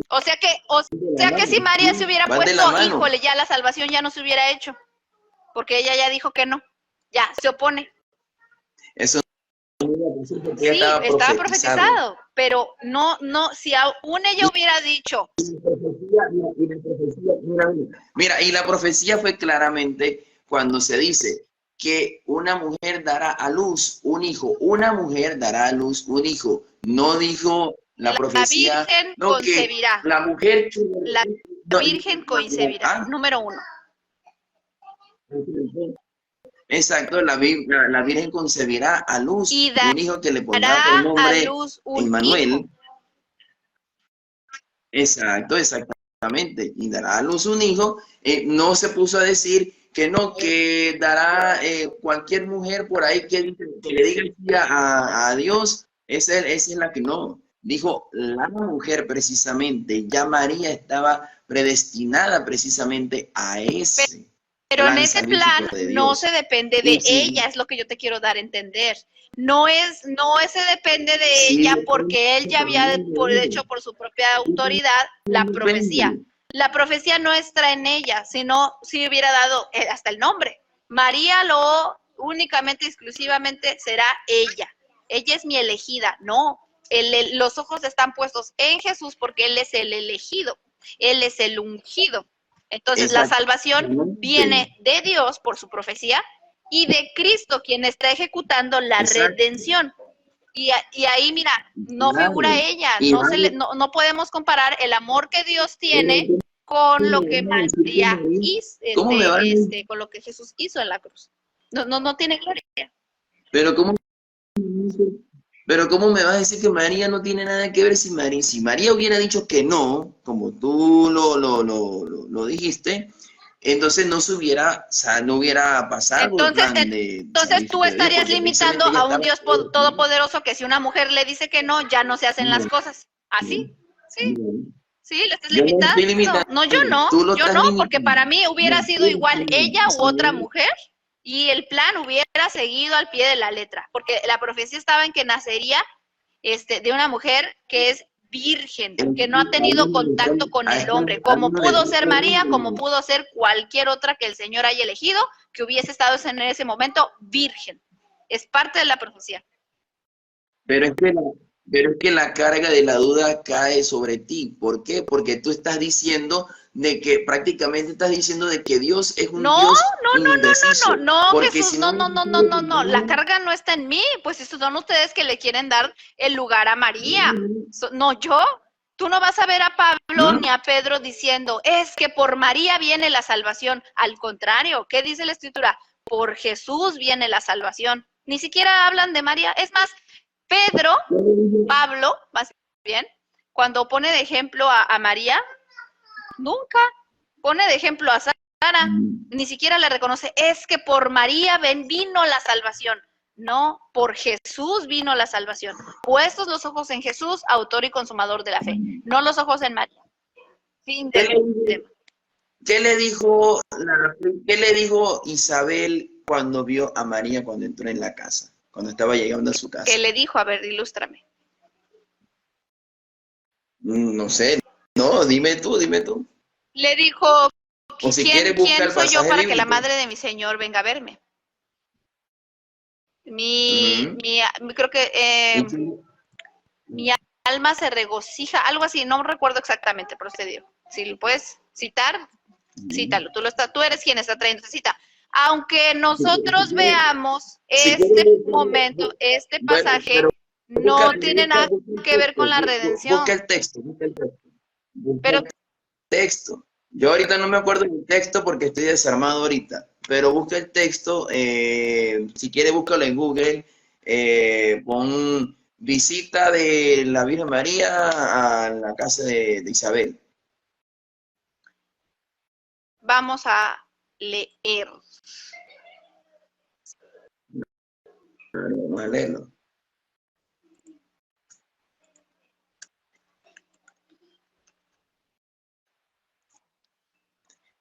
O sea que si María se hubiera puesto, híjole, ya la salvación ya no se hubiera hecho, porque ella ya dijo que no, ya se opone. Eso sí, estaba profetizado, pero no, si aún ella hubiera dicho. Mira, y la profecía fue claramente cuando se dice que una mujer dará a luz un hijo, una mujer dará a luz un hijo. No dijo la profecía. La Virgen no, concebirá. La mujer. La Virgen concebirá, número 1. Exacto, la Virgen concebirá a luz un hijo que le pondrá por nombre Emmanuel. Exacto. precisamente, y dará a luz un hijo, no se puso a decir que no, que dará cualquier mujer por ahí que le diga sí a Dios, esa es la que no. Dijo la mujer precisamente, ya María estaba predestinada precisamente a ese Pero en plan ese salvífico plan de no Dios. se depende de Y sí, ella, es lo que yo te quiero dar a entender. No se depende de sí, ella porque él ya había depende. hecho por su propia autoridad la profecía. Depende. La profecía no está en ella, sino si hubiera dado hasta el nombre. María lo únicamente, exclusivamente será ella. Ella es mi elegida. No, los ojos están puestos en Jesús porque Él es el elegido. Él es el ungido. Entonces, la salvación viene de Dios por su profecía y de Cristo, quien está ejecutando la redención. Y ahí, mira, no figura ella. No podemos comparar el amor que Dios tiene con lo que María hizo, con lo que Jesús hizo en la cruz. No tiene gloria. Pero ¿cómo me vas a decir que María no tiene nada que ver si María hubiera dicho que no, como tú lo dijiste, entonces no hubiera pasado el plan de entonces tú estarías limitando a un Dios todopoderoso que si una mujer le dice que no, ya no se hacen las cosas. ¿Así? Sí. Sí, le estás limitando. No, yo no, porque para mí hubiera sido igual ella u otra mujer y el plan hubiera seguido al pie de la letra, porque la profecía estaba en que nacería de una mujer que es virgen, que no ha tenido contacto con el hombre, como pudo ser María, como pudo ser cualquier otra que el Señor haya elegido, que hubiese estado en ese momento virgen. Es parte de la profecía. Pero es que la carga de la duda cae sobre ti. ¿Por qué? Porque tú estás diciendo prácticamente estás diciendo de que Dios es un Dios indeciso. No, Jesús, no. La carga no está en mí, pues estos son ustedes que le quieren dar el lugar a María. No, yo. Tú no vas a ver a Pablo ni a Pedro diciendo, es que por María viene la salvación. Al contrario, ¿qué dice la Escritura? Por Jesús viene la salvación. Ni siquiera hablan de María. Es más, Pablo, más bien, cuando pone de ejemplo a María, nunca pone de ejemplo a Sara, ni siquiera le reconoce, es que por María vino la salvación. No, por Jesús vino la salvación. Puestos los ojos en Jesús, autor y consumador de la fe, no los ojos en María. Fin del tema. ¿Qué le dijo Isabel cuando vio a María cuando entró en la casa? Cuando estaba llegando a su casa. ¿Qué le dijo? A ver, ilústrame. No sé. No, dime tú. Le dijo, o si ¿quién soy yo para bíblico? que la madre de mi Señor venga a verme? Creo que mi alma se regocija, algo así, no recuerdo exactamente, pero usted dijo. Si lo puedes citar, cítalo. Tú eres quien está trayendo esa cita. Aunque nosotros veamos momento, este pasaje, no tiene nada que ver con la redención. Busca el texto. Pero texto. Yo ahorita no me acuerdo del texto porque estoy desarmado ahorita, pero busca el texto, si quiere búscalo en Google, pon visita de la Virgen María a la casa de Isabel. Vamos a leer. Vamos a leerlo.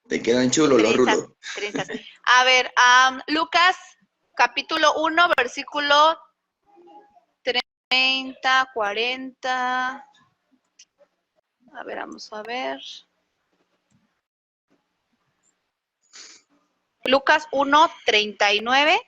Te quedan chulos los rulos. A ver, Lucas, capítulo 1, versículo 30, 40. A ver, vamos a ver. Lucas 1, 39.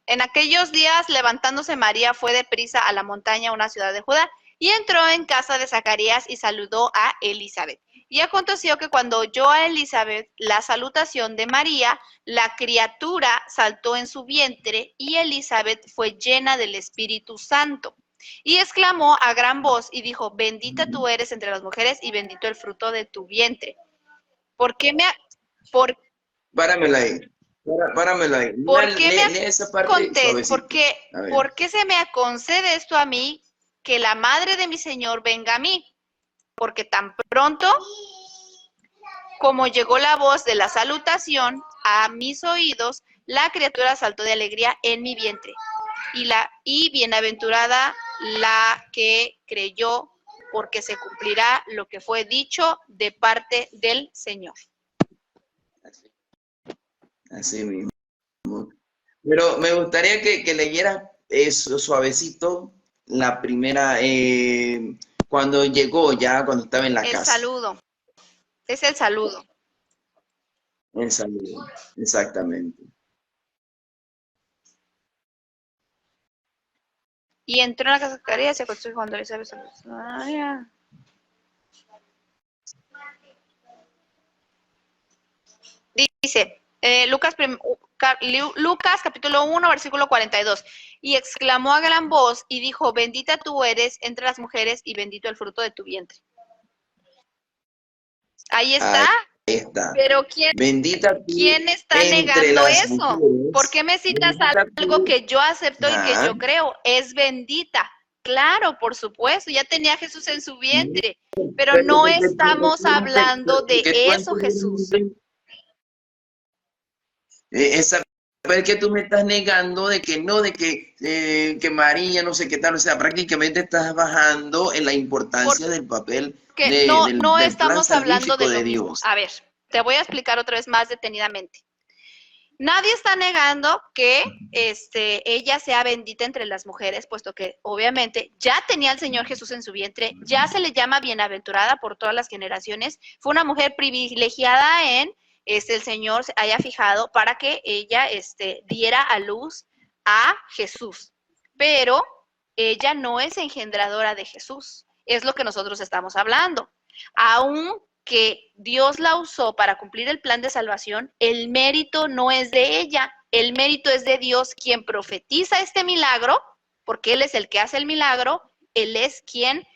En aquellos días, levantándose María, fue deprisa a la montaña, una ciudad de Judá, y entró en casa de Zacarías y saludó a Elizabeth. Y aconteció que cuando oyó a Elizabeth la salutación de María, la criatura saltó en su vientre, y Elizabeth fue llena del Espíritu Santo. Y exclamó a gran voz y dijo, bendita tú eres entre las mujeres y bendito el fruto de tu vientre. ¿Por qué Páramela ahí. Páramelo ahí. ¿Por qué Lee esa parte suavecito. A ver. ¿Por qué se me concede esto a mí, que la madre de mi Señor venga a mí? Porque tan pronto como llegó la voz de la salutación a mis oídos, la criatura saltó de alegría en mi vientre. Y bienaventurada la que creyó, porque se cumplirá lo que fue dicho de parte del Señor. Así mismo. Pero me gustaría que leyeras eso suavecito, la primera, cuando llegó ya, cuando estaba en la casa. El saludo. Es el saludo. El saludo, exactamente. Y entró en la casa de Zacarías, se acostó cuando Elizabeth se dice, Lucas capítulo 1, versículo 42. Y exclamó a gran voz y dijo, bendita tú eres entre las mujeres y bendito el fruto de tu vientre. Ahí está. Ahí está. Pero bendita ¿quién está negando eso? Mujeres, ¿por qué me citas algo que yo acepto y que yo creo? Es bendita. Claro, por supuesto, ya tenía Jesús en su vientre, pero no estamos hablando de eso, Jesús. Esa es que tú me estás negando de que no, de que María no sé qué tal, o sea, prácticamente estás bajando en la importancia del papel que no estamos hablando de lo mismo. Dios. A ver, te voy a explicar otra vez más detenidamente. Nadie está negando que ella sea bendita entre las mujeres, puesto que obviamente ya tenía al Señor Jesús en su vientre, ya se le llama bienaventurada por todas las generaciones, fue una mujer privilegiada en el Señor se haya fijado para que ella diera a luz a Jesús, pero ella no es engendradora de Jesús, es lo que nosotros estamos hablando. Aunque Dios la usó para cumplir el plan de salvación, el mérito no es de ella, el mérito es de Dios, quien profetiza este milagro, porque Él es el que hace el milagro, Él es quien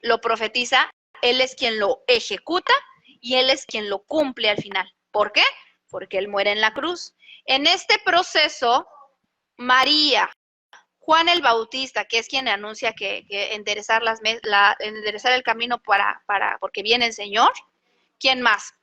lo profetiza, Él es quien lo ejecuta, y Él es quien lo cumple al final. ¿Por qué? Porque Él muere en la cruz. En este proceso, María, Juan el Bautista, que es quien anuncia que enderezar el camino porque viene el Señor. ¿Quién más?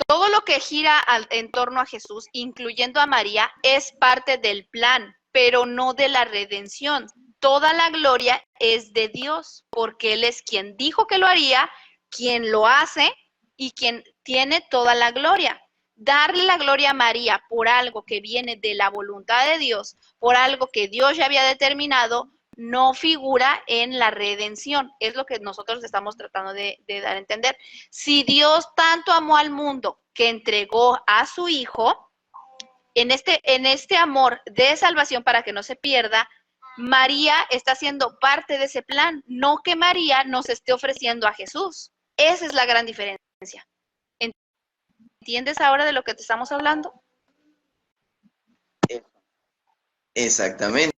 Todo lo que gira en torno a Jesús, incluyendo a María, es parte del plan, pero no de la redención. Toda la gloria es de Dios, porque Él es quien dijo que lo haría, quien lo hace y quien tiene toda la gloria. Darle la gloria a María por algo que viene de la voluntad de Dios, por algo que Dios ya había determinado, no figura en la redención. Es lo que nosotros estamos tratando de dar a entender. Si Dios tanto amó al mundo que entregó a su Hijo, en este amor de salvación para que no se pierda, María está siendo parte de ese plan, no que María nos esté ofreciendo a Jesús. Esa es la gran diferencia. ¿Entiendes ahora de lo que te estamos hablando? Exactamente.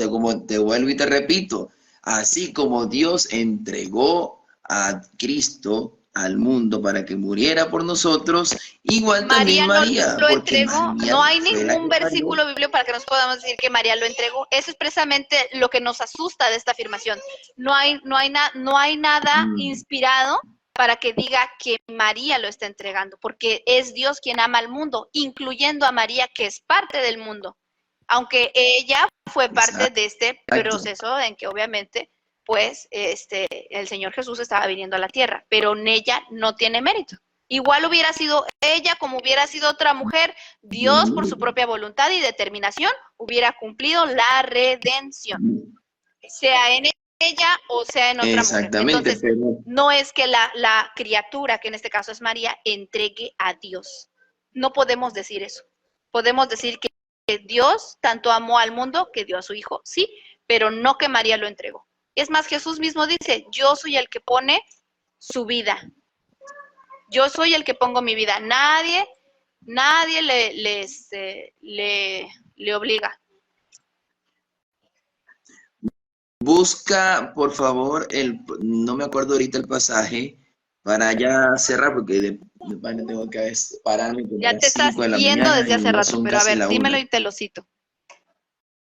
Como te vuelvo y te repito, así como Dios entregó a Cristo al mundo para que muriera por nosotros, igual también María no lo entregó. No hay ningún versículo bíblico para que nos podamos decir que María lo entregó. Eso es precisamente lo que nos asusta de esta afirmación. No hay nada inspirado para que diga que María lo está entregando, porque es Dios quien ama al mundo, incluyendo a María, que es parte del mundo, aunque ella fue parte de este proceso en que obviamente pues el Señor Jesús estaba viniendo a la tierra, pero en ella no tiene mérito. Igual hubiera sido ella como hubiera sido otra mujer, Dios por su propia voluntad y determinación hubiera cumplido la redención, sea en ella o sea en otra mujer. Entonces, no es que la criatura, que en este caso es María, entregue a Dios. No podemos decir eso. Podemos decir que Dios tanto amó al mundo que dio a su Hijo, sí, pero no que María lo entregó. Es más, Jesús mismo dice, yo soy el que pone su vida. Yo soy el que pongo mi vida. Nadie le obliga. Busca, por favor, no me acuerdo ahorita el pasaje, para ya cerrar, porque de pana tengo que pararme como a Ya las te estás 5 de la yendo mañana desde y hace ya rato, son pero a casi ver, la dímelo 1. y te lo cito.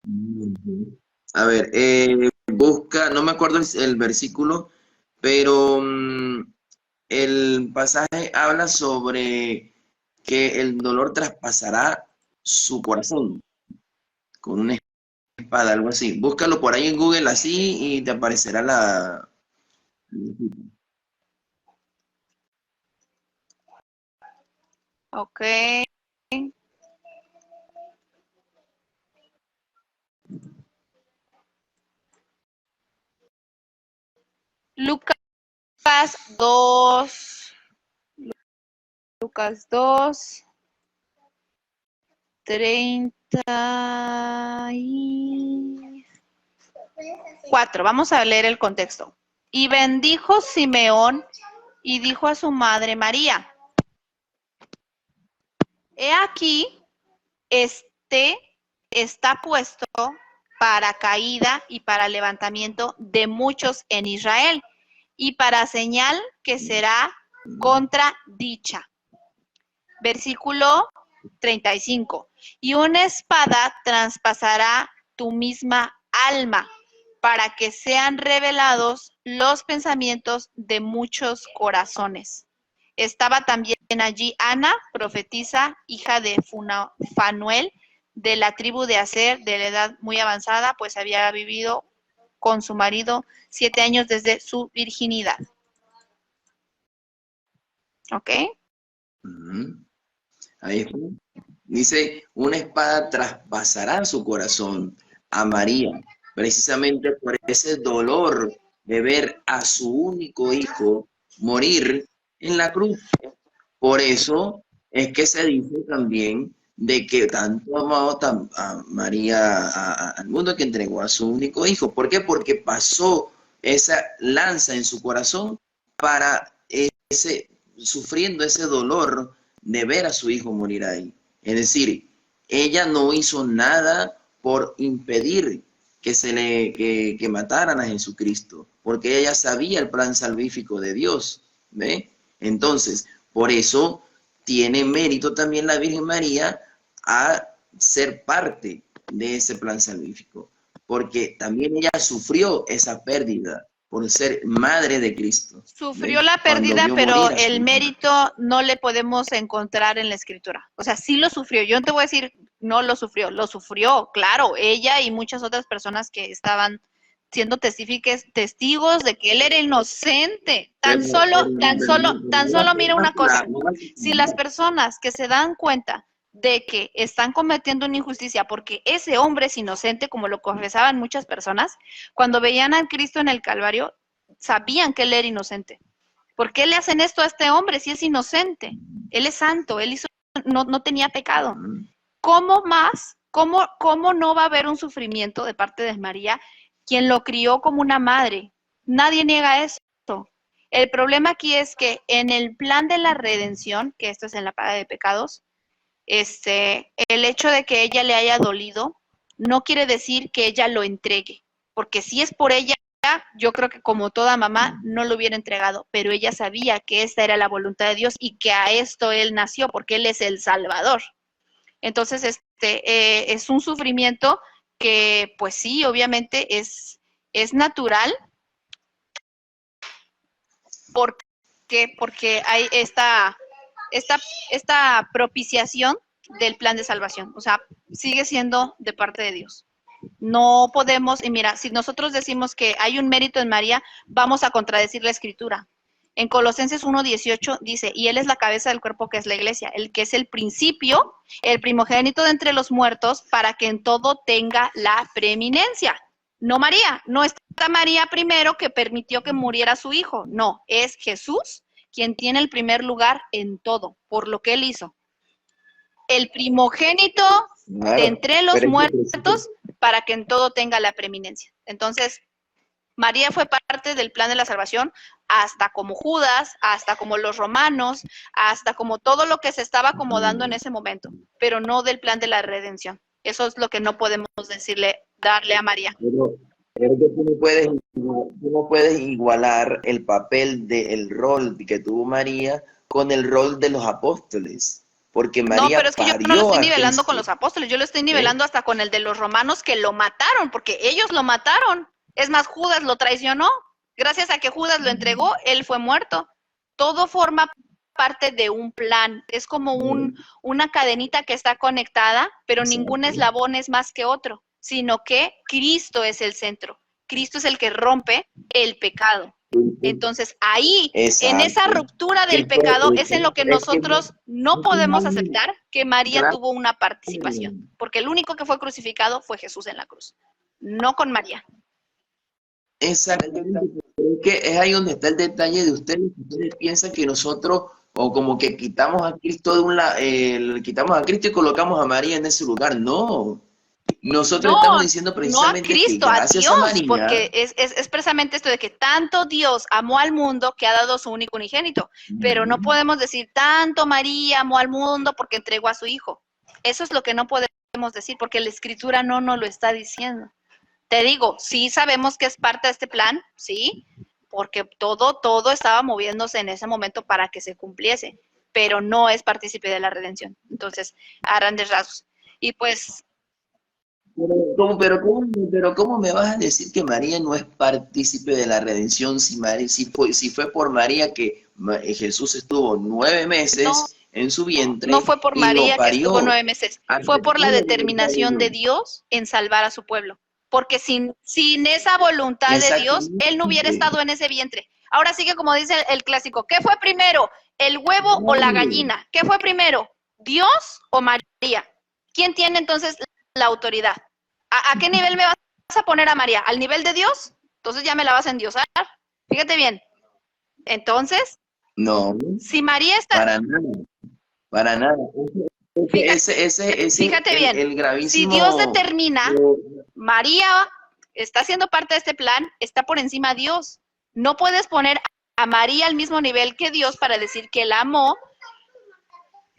Ujú. A ver, busca, no me acuerdo el versículo, pero el pasaje habla sobre que el dolor traspasará su corazón con una espada, algo así. Búscalo por ahí en Google así y te aparecerá la... Ok. Lucas 2. Lucas 2. 34. Vamos a leer el contexto. Y bendijo Simeón y dijo a su madre María: He aquí, este está puesto para caída y para levantamiento de muchos en Israel, y para señal que será contradicha. Versículo 35. Y una espada traspasará tu misma alma, para que sean revelados los pensamientos de muchos corazones. Estaba también allí Ana, profetisa, hija de Fanuel, de la tribu de Aser, de la edad muy avanzada, pues había vivido con su marido 7 años desde su virginidad. ¿Ok? Ujú. Ahí está. Dice, una espada traspasará su corazón a María, precisamente por ese dolor de ver a su único hijo morir en la cruz. Por eso es que se dice también de que tanto amó a María al mundo que entregó a su único hijo. ¿Por qué? Porque pasó esa lanza en su corazón para sufriendo ese dolor de ver a su hijo morir ahí. Es decir, ella no hizo nada por impedir que mataran a Jesucristo, porque ella sabía el plan salvífico de Dios, ¿ve? Entonces, por eso tiene mérito también la Virgen María a ser parte de ese plan salvífico, porque también ella sufrió esa pérdida por ser madre de Cristo. Sufrió ¿Ve? la Cuando pérdida, vio pero morir a su el hijo. mérito no le podemos encontrar en la escritura. O sea, sí lo sufrió. Yo no te voy a decir no lo sufrió, claro, ella y muchas otras personas que estaban siendo testigos de que él era inocente. Tan solo mira una cosa. Si las personas que se dan cuenta de que están cometiendo una injusticia porque ese hombre es inocente, como lo confesaban muchas personas, cuando veían a Cristo en el Calvario, sabían que él era inocente. ¿Por qué le hacen esto a este hombre si es inocente? Él es santo, él no tenía pecado. ¿Cómo más? ¿Cómo no va a haber un sufrimiento de parte de María, quien lo crió como una madre? Nadie niega eso. El problema aquí es que en el plan de la redención, que esto es en la paga de pecados, el hecho de que ella le haya dolido no quiere decir que ella lo entregue, porque si es por ella, yo creo que como toda mamá no lo hubiera entregado, pero ella sabía que esta era la voluntad de Dios y que a esto él nació, porque él es el Salvador. Entonces, es un sufrimiento que, pues sí, obviamente es natural, porque hay esta propiciación del plan de salvación. O sea, sigue siendo de parte de Dios. No podemos, y mira, si nosotros decimos que hay un mérito en María, vamos a contradecir la escritura. En Colosenses 1:18 dice, y él es la cabeza del cuerpo que es la iglesia, el que es el principio, el primogénito de entre los muertos, para que en todo tenga la preeminencia. No María, no está María primero que permitió que muriera su hijo, no, es Jesús quien tiene el primer lugar en todo, por lo que él hizo. El primogénito de entre los muertos, para que en todo tenga la preeminencia. Entonces, María fue parte del plan de la salvación, hasta como Judas, hasta como los romanos, hasta como todo lo que se estaba acomodando en ese momento, pero no del plan de la redención. Eso es lo que no podemos darle a María. Pero que tú no puedes igualar el papel el rol que tuvo María con el rol de los apóstoles, porque No, María pero es que yo no lo parió estoy a nivelando con Cristo. los apóstoles, yo lo estoy nivelando hasta con el de los romanos que lo mataron, porque ellos lo mataron. Es más, Judas lo traicionó. Gracias a que Judas lo entregó, él fue muerto. Todo forma parte de un plan. Es como una cadenita que está conectada, pero ningún eslabón es más que otro, sino que Cristo es el centro. Cristo es el que rompe el pecado. Entonces, ahí, en esa Exacto. ruptura del Cristo- pecado, es en lo que es que- nosotros no podemos aceptar que María Claro. tuvo una participación, porque el único que fue crucificado fue Jesús en la cruz, no con María. Exactamente. Es que es ahí donde está el detalle de ustedes. Ustedes piensan que nosotros, o como que quitamos a Cristo de un lado, quitamos a Cristo y colocamos a María en ese lugar. No. Nosotros No, estamos diciendo no a precisamente Cristo, que a gracias Dios, a María, porque es precisamente esto de que tanto Dios amó al mundo que ha dado su único unigénito, pero no podemos decir tanto María amó al mundo porque entregó a su hijo. Eso es lo que no podemos decir, porque la Escritura no nos lo está diciendo. Te digo, sí sabemos que es parte de este plan, sí, porque todo estaba moviéndose en ese momento para que se cumpliese, pero no es partícipe de la redención. Entonces, a grandes rasgos. Y pues, pero ¿cómo me vas a decir que María no es partícipe de la redención si fue por María que Jesús estuvo 9 meses No, en su vientre no fue por y lo María que parió? estuvo 9 meses, fue por la determinación de Dios. Dios en salvar a su pueblo. Porque sin esa voluntad de Dios, Él no hubiera estado en ese vientre. Ahora sí que como dice el clásico, ¿qué fue primero, el huevo o la gallina? ¿Qué fue primero, Dios o María? ¿Quién tiene entonces la autoridad? ¿A qué nivel me vas a poner a María? ¿Al nivel de Dios? Entonces ya me la vas a endiosar. Fíjate bien. Entonces, No, si María está... para nada, para nada. Fíjate bien, el gravísimo... si Dios determina, María está siendo parte de este plan, está por encima de Dios. No puedes poner a María al mismo nivel que Dios para decir que la amó.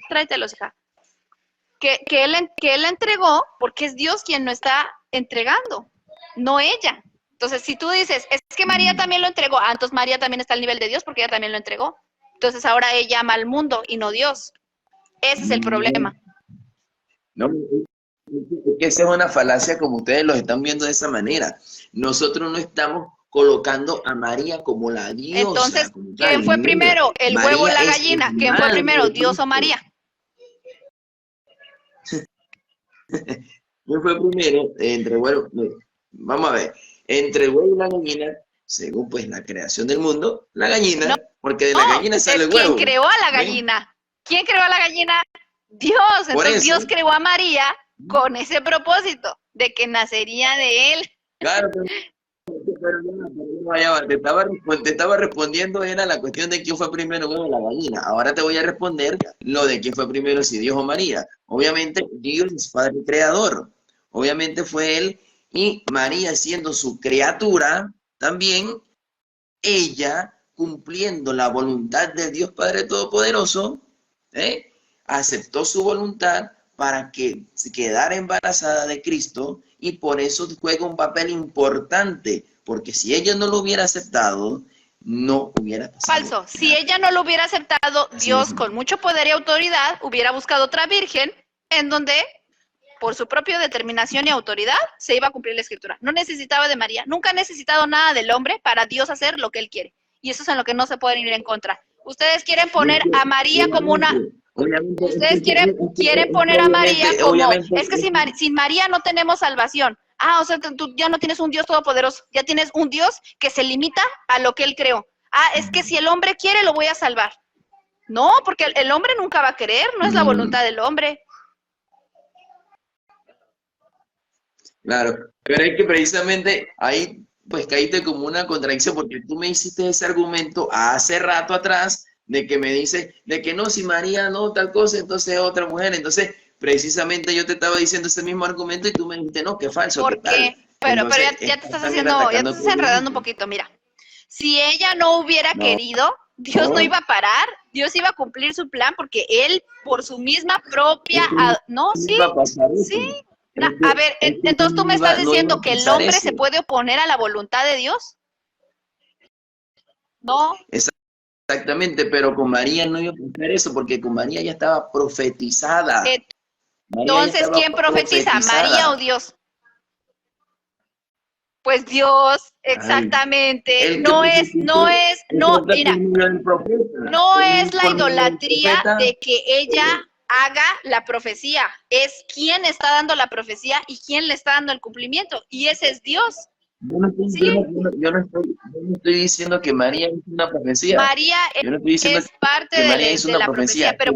Tráetelos, hija. Que él la entregó porque es Dios quien lo está entregando, no ella. Entonces, si tú dices, es que María también lo entregó, entonces María también está al nivel de Dios porque ella también lo entregó. Entonces, ahora ella ama al mundo y no Dios. Ese es el problema. No, es que esa es una falacia como ustedes lo están viendo de esa manera. Nosotros no estamos colocando a María como la diosa. Entonces, como ¿quién tal. fue primero? ¿El María huevo o la es gallina? ¿Quién fue madre primero? de ¿Dios o Cristo. María? ¿Quién fue primero? Vamos a ver, entre el huevo y la gallina, según pues la creación del mundo, la gallina, No, porque de la gallina sale el es huevo. quien creó a la ¿Ven? gallina. ¿Quién creó a la gallina? Dios. Por Entonces eso. Dios creó a María con ese propósito de que nacería de él. Claro, pero ya va, te estaba respondiendo, era la cuestión de quién fue primero, el huevo o la gallina. Ahora te voy a responder lo de quién fue primero, si Dios o María. Obviamente, Dios es Padre Creador. Obviamente fue Él, y María siendo su criatura, también ella cumpliendo la voluntad de Dios Padre Todopoderoso, aceptó su voluntad para que se quedara embarazada de Cristo, y por eso juega un papel importante, porque si ella no lo hubiera aceptado, no hubiera pasado. Falso. Si ella no lo hubiera aceptado, Dios con mucho poder y autoridad hubiera buscado otra virgen en donde, por su propia determinación y autoridad, se iba a cumplir la escritura. No necesitaba de María. Nunca ha necesitado nada del hombre para Dios hacer lo que él quiere. Y eso es en lo que no se pueden ir en contra. Ustedes quieren poner a María como una... Ustedes quieren poner a María como... Es que sin María no tenemos salvación. O sea, tú ya no tienes un Dios todopoderoso. Ya tienes un Dios que se limita a lo que él creó. Es que si el hombre quiere, lo voy a salvar. No, porque el hombre nunca va a querer. No es la voluntad del hombre. Claro, pero es que precisamente ahí pues caíste como una contradicción, porque tú me hiciste ese argumento hace rato atrás de que me dices de que no, si María no tal cosa, entonces es otra mujer. Entonces precisamente yo te estaba diciendo ese mismo argumento y tú me dijiste no, que falso. ¿Por qué? Pero ya te estás haciendo, ya te estás enredando un poquito. Mira, si ella no hubiera querido, Dios no iba a parar, Dios iba a cumplir su plan, porque él por su misma propia... sí, A ver, entonces tú me estás diciendo que el hombre se puede oponer a la voluntad de Dios. No. Exactamente, pero con María no iba a pasar eso, porque con María ya estaba profetizada. Entonces, ¿quién profetiza? ¿María o Dios? Pues Dios, exactamente. Ay, no es la idolatría de que ella haga la profecía, es quién está dando la profecía y quién le está dando el cumplimiento, y ese es Dios. Yo no estoy diciendo que María hizo una profecía. María es parte de la profecía, pero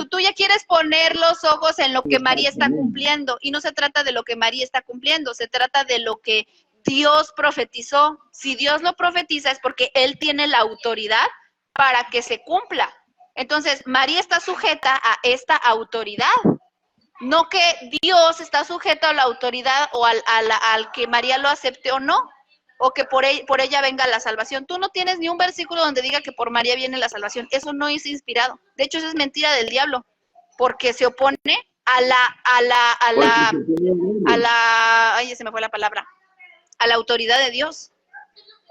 tú ya quieres poner los ojos en lo que María está cumpliendo, y no se trata de lo que María está cumpliendo, se trata de lo que Dios profetizó. Si Dios lo profetiza es porque Él tiene la autoridad para que se cumpla. Entonces, María está sujeta a esta autoridad. No que Dios está sujeto a la autoridad o al que María lo acepte o no, o que por ella venga la salvación. Tú no tienes ni un versículo donde diga que por María viene la salvación. Eso no es inspirado. De hecho, eso es mentira del diablo, porque se opone ay, se me fue la palabra, a la autoridad de Dios.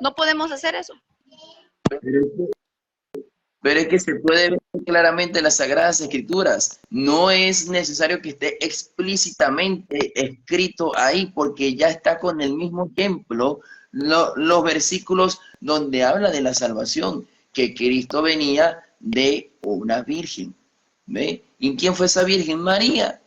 No podemos hacer eso. Pero es que se puede ver claramente en las Sagradas Escrituras. No es necesario que esté explícitamente escrito ahí, porque ya está con el mismo ejemplo los versículos donde habla de la salvación, que Cristo venía de una virgen. ¿Ve? ¿Y quién fue esa virgen? María.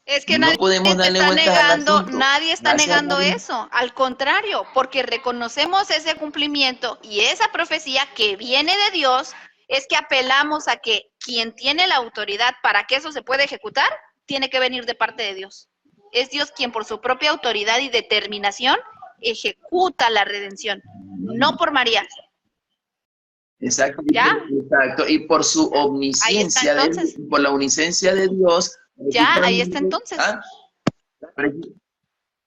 Es que no podemos darle vueltas al asunto. Nadie está negando eso, al contrario, porque reconocemos ese cumplimiento y esa profecía que viene de Dios. Es que apelamos a que quien tiene la autoridad para que eso se pueda ejecutar, tiene que venir de parte de Dios. Es Dios quien por su propia autoridad y determinación ejecuta la redención, no por María. Exacto. ¿Ya? Exacto. Y por su omnisciencia, por la omnisciencia de Dios. Ya, ahí está entonces.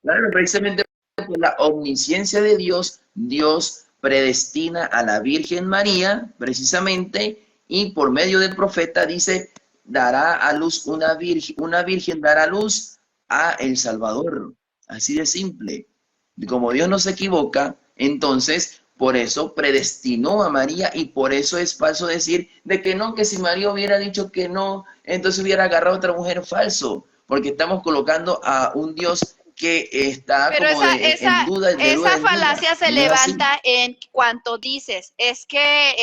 Claro, precisamente por la omnisciencia de Dios, Dios predestina a la Virgen María, precisamente, y por medio del profeta dice, dará a luz una virgen dará a luz a el Salvador. Así de simple. Y como Dios no se equivoca, entonces, por eso predestinó a María, y por eso es falso decir de que no, que si María hubiera dicho que no, entonces hubiera agarrado a otra mujer. Falso, porque estamos colocando a un Dios que está pero como en duda. Esa falacia se levanta en cuanto dices, es que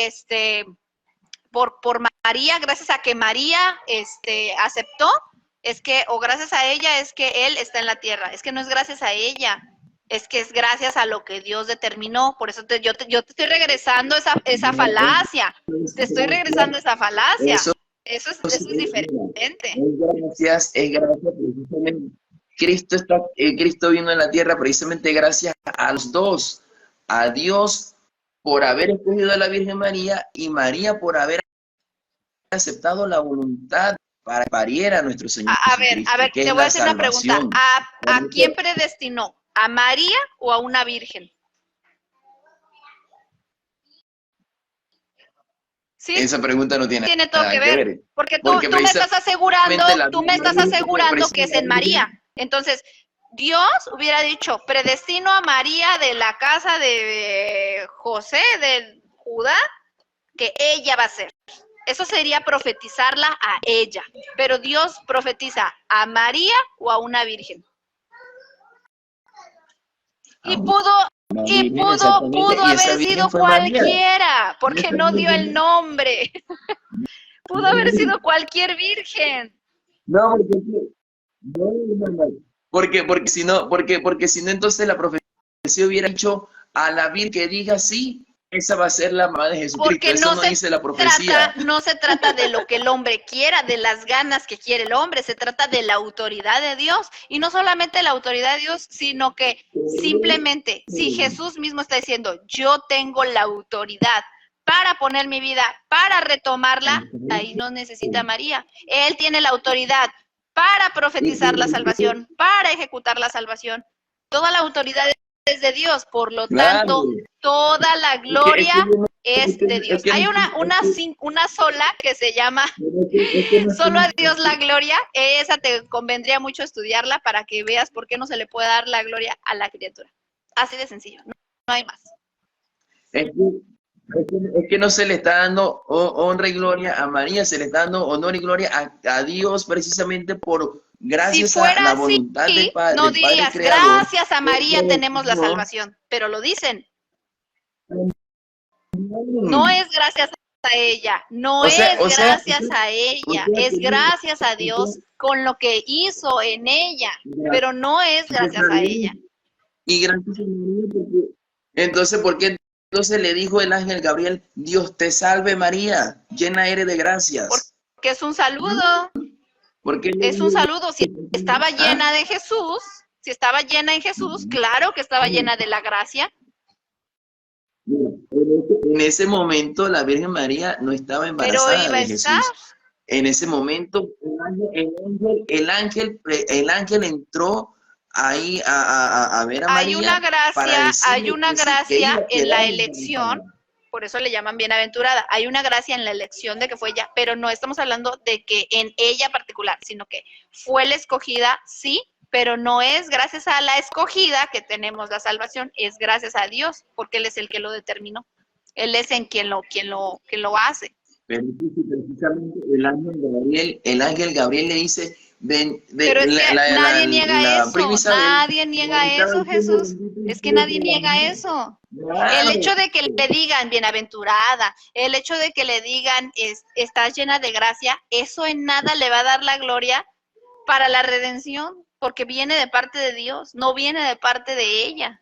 por María, gracias a que María aceptó, es que, o gracias a ella, es que Él está en la tierra. Es que no es gracias a ella, es que es gracias a lo que Dios determinó. Por eso yo te estoy regresando esa falacia. Te estoy regresando esa falacia. Eso es diferente. Es gracias precisamente. Cristo vino en la tierra precisamente gracias a los dos, a Dios por haber escogido a la Virgen María y María por haber aceptado la voluntad para que pariera a nuestro Señor Jesucristo. A ver, te voy a hacer una pregunta. ¿A quién predestinó? ¿A María o a una virgen? ¿Sí? Esa pregunta no tiene todo que ver. Porque tú me estás asegurando que es en María. Entonces, Dios hubiera dicho, predestino a María de la casa de José, de Judá, que ella va a ser. Eso sería profetizarla a ella. Pero Dios profetiza a María o a una virgen. Y pudo haber sido cualquiera, porque no dio el nombre. Pudo haber sido cualquier virgen. No, porque si no, entonces la profecía hubiera dicho a la Virgen que diga sí, esa va a ser la madre de Jesucristo. Porque eso no dice la profecía. No se trata de lo que el hombre quiera, de las ganas que quiere el hombre, se trata de la autoridad de Dios. Y no solamente la autoridad de Dios, sino que simplemente, si Jesús mismo está diciendo, yo tengo la autoridad para poner mi vida, para retomarla, ahí no necesita María. Él tiene la autoridad para profetizar la salvación, para ejecutar la salvación. Toda la autoridad es de Dios, por lo tanto, toda la gloria es de Dios. Hay una sola que se llama Solo a Dios la gloria. Esa te convendría mucho estudiarla para que veas por qué no se le puede dar la gloria a la criatura. Así de sencillo, no hay más. Es que no se le está dando honra y gloria a María, se le está dando honor y gloria a Dios precisamente por gracias Si fuera a la voluntad así, del Padre, no del Padre dirías, Creador. gracias a María tenemos la salvación, pero lo dicen. No es gracias a ella, no O sea, es gracias a ella, es gracias a Dios con lo que hizo en ella, pero no es gracias a ella. Y gracias a María, porque entonces, ¿por qué entonces le dijo el ángel Gabriel, Dios te salve María, llena eres de gracias? Porque es un saludo, Porque es un saludo. Si estaba llena de Jesús, si estaba llena en Jesús, claro que estaba llena de la gracia. En ese momento la Virgen María no estaba embarazada Pero iba a de Jesús. estar. En ese momento el ángel entró ahí a ver a María. Hay una gracia en la quedaba elección, embarazada. por eso le llaman bienaventurada. Hay una gracia en la elección de que fue ella, pero no estamos hablando de que en ella particular, sino que fue la escogida, sí, pero no es gracias a la escogida que tenemos la salvación, es gracias a Dios, porque Él es el que lo determinó. Él es en quien lo hace. Pero precisamente el ángel Gabriel le dice, ven, Pero es que nadie niega eso, nadie niega eso, Jesús. Es que nadie niega eso. El hecho de que le digan bienaventurada, el hecho de que le digan estás llena de gracia, eso en nada le va a dar la gloria para la redención, porque viene de parte de Dios, no viene de parte de ella.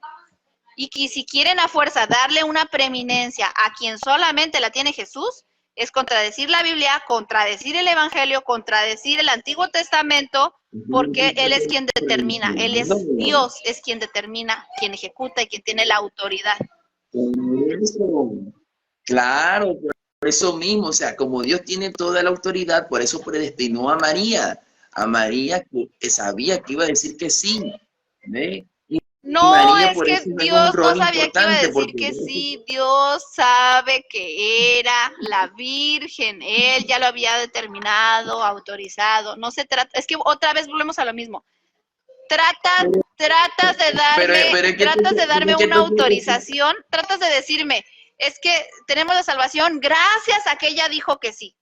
Y que si quieren a fuerza darle una preeminencia a quien solamente la tiene Jesús, es contradecir la Biblia, contradecir el Evangelio, contradecir el Antiguo Testamento, porque Él es quien determina, Él es Dios, es quien determina, quien ejecuta y quien tiene la autoridad. Claro, por eso mismo, o sea, como Dios tiene toda la autoridad, por eso predestinó a María que sabía que iba a decir que sí, ¿ve? No, María, es que Dios no sabía que iba a decir que sí. Dios sabe que era la Virgen. Él ya lo había determinado, autorizado. No se trata, es que otra vez volvemos a lo mismo. Tratas de darme una autorización, tratas de decirme, es que tenemos la salvación gracias a que ella dijo que sí.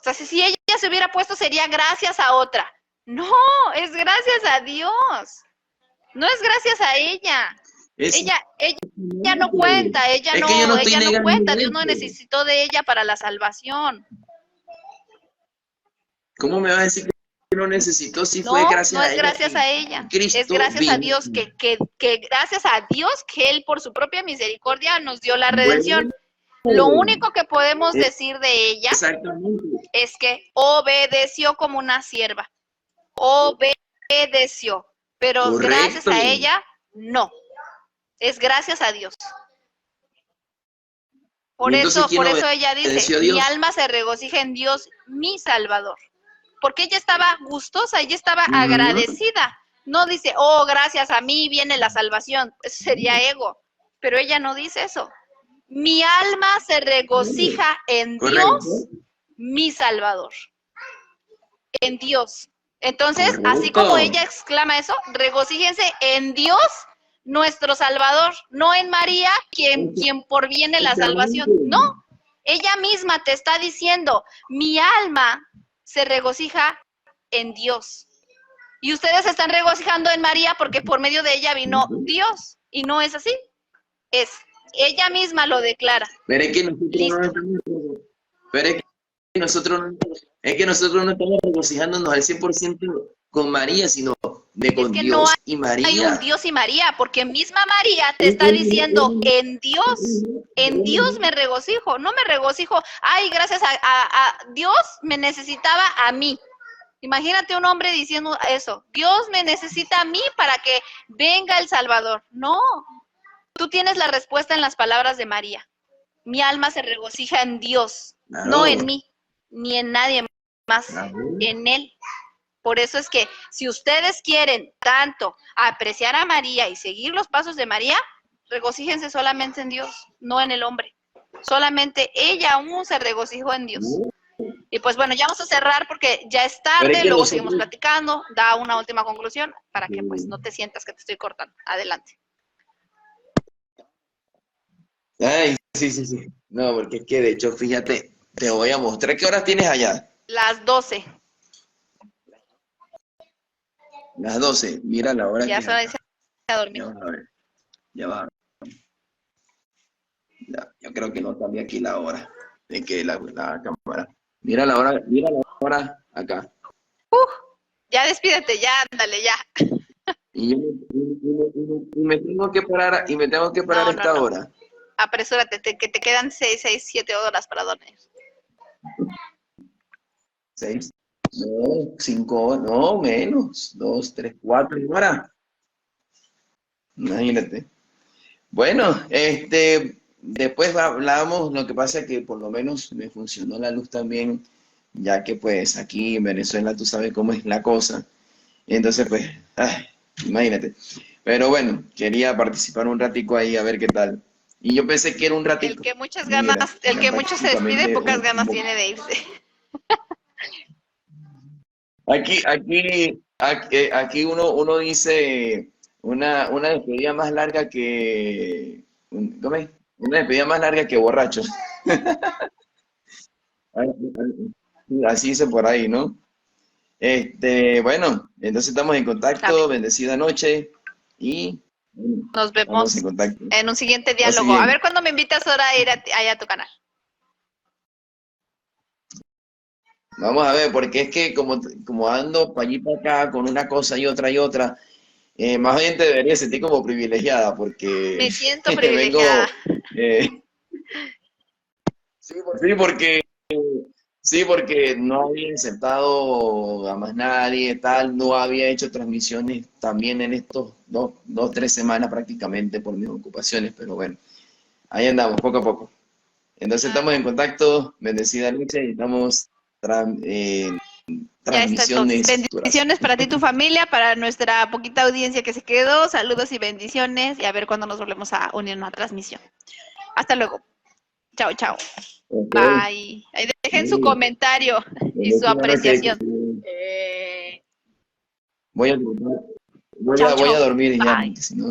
O sea, si ella se hubiera puesto sería gracias a otra. No, es gracias a Dios. No es gracias a ella. Ella no cuenta, ella no cuenta. Dios no necesitó de ella para la salvación. ¿Cómo me va a decir que no necesitó si fue gracias a ella? No es gracias a ella. Cristo es gracias vino. a Dios que gracias a Dios que Él por su propia misericordia nos dio la redención. Lo único que podemos decir de ella es que obedeció como una sierva. Obedeció. Pero Correcto. Gracias a ella, no. Es gracias a Dios. Por eso ella dice, mi alma se regocija en Dios, mi Salvador. Porque ella estaba gustosa, ella estaba agradecida. No dice, oh, gracias a mí viene la salvación. Eso sería ego. Pero ella no dice eso. Mi alma se regocija en Dios, mi Salvador. En Dios. Entonces, así como ella exclama eso, regocíjense en Dios, nuestro Salvador, no en María, quien por viene la salvación. No, ella misma te está diciendo, mi alma se regocija en Dios. Y ustedes se están regocijando en María porque por medio de ella vino Dios. Y no es así. Ella misma lo declara. Pero es que nosotros no estamos regocijándonos al 100% con María, sino con que Dios no y María. Hay un Dios y María, porque misma María te está diciendo, en Dios me regocijo, no me regocijo, ay, gracias a Dios me necesitaba a mí. Imagínate un hombre diciendo eso, Dios me necesita a mí para que venga el Salvador. No, tú tienes la respuesta en las palabras de María. Mi alma se regocija en Dios, no en mí, ni en nadie más, en Él. Por eso es que si ustedes quieren tanto apreciar a María y seguir los pasos de María, regocíjense solamente en Dios, no en el hombre. Solamente ella aún se regocijó en Dios. Y pues bueno, ya vamos a cerrar porque ya es Pero tarde, es que luego nosotros- seguimos platicando. Da una última conclusión para que pues no te sientas que te estoy cortando. Adelante. Ay, sí, sí, sí. No, porque es que de hecho, fíjate, te voy a mostrar. ¿Qué horas tienes allá? Las 12. Las 12. Mira la hora Ya que se es va a acá. irse a dormir. Ya vas a ver. Ya va. Ya, yo creo que no cambia aquí la hora de que la cámara. Mira la hora acá. Ya despídete, ya, ándale, ya. Y, yo, y me tengo que parar, y me tengo que parar No, a esta no. hora. Apresúrate, que te quedan 6, 7 horas para dormir. 6, no, 5, no, menos. 2, 3, 4 horas. Imagínate. Bueno, después hablamos, lo que pasa es que por lo menos me funcionó la luz también, ya que pues aquí en Venezuela tú sabes cómo es la cosa. Entonces pues, ay, imagínate. Pero bueno, quería participar un ratico ahí a ver qué tal. Y yo pensé que era un El ratito. que muchas Mira, ganas, el que mucho se despide, prácticamente pocas ganas tiene de irse. Aquí uno dice una despedida más larga que, ¿cómo es? Una despedida más larga que borracho. Así dice por ahí, ¿no? Bueno, entonces estamos en contacto, Dale. bendecida noche y bueno, Nos estamos vemos en contacto. en un siguiente Pase diálogo. A bien. ver cuándo me invitas ahora a ir allá a tu canal. Vamos a ver, porque es que como ando para allí para acá con una cosa y otra, más bien te debería sentir como privilegiada porque Me siento vengo, privilegiada. eh, sí, porque sí, porque no había aceptado a más nadie, tal, no había hecho transmisiones también en estos 3 semanas prácticamente por mis ocupaciones, pero bueno, ahí andamos, poco a poco. Entonces estamos en contacto, bendecida noche y estamos Ya está entonces. transmisiones futuras. Bendiciones para ti y tu familia, para nuestra poquita audiencia que se quedó. Saludos y bendiciones y a ver cuándo nos volvemos a unir en una transmisión. Hasta luego. Chao, chao. Ok. Bye. Ahí dejen su comentario y su Bendecida noche. apreciación. Voy a, Chao, voy a chao. dormir ya, Bye. porque si no,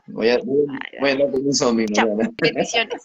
voy a andar con un zombie Chao. mañana. Bendiciones.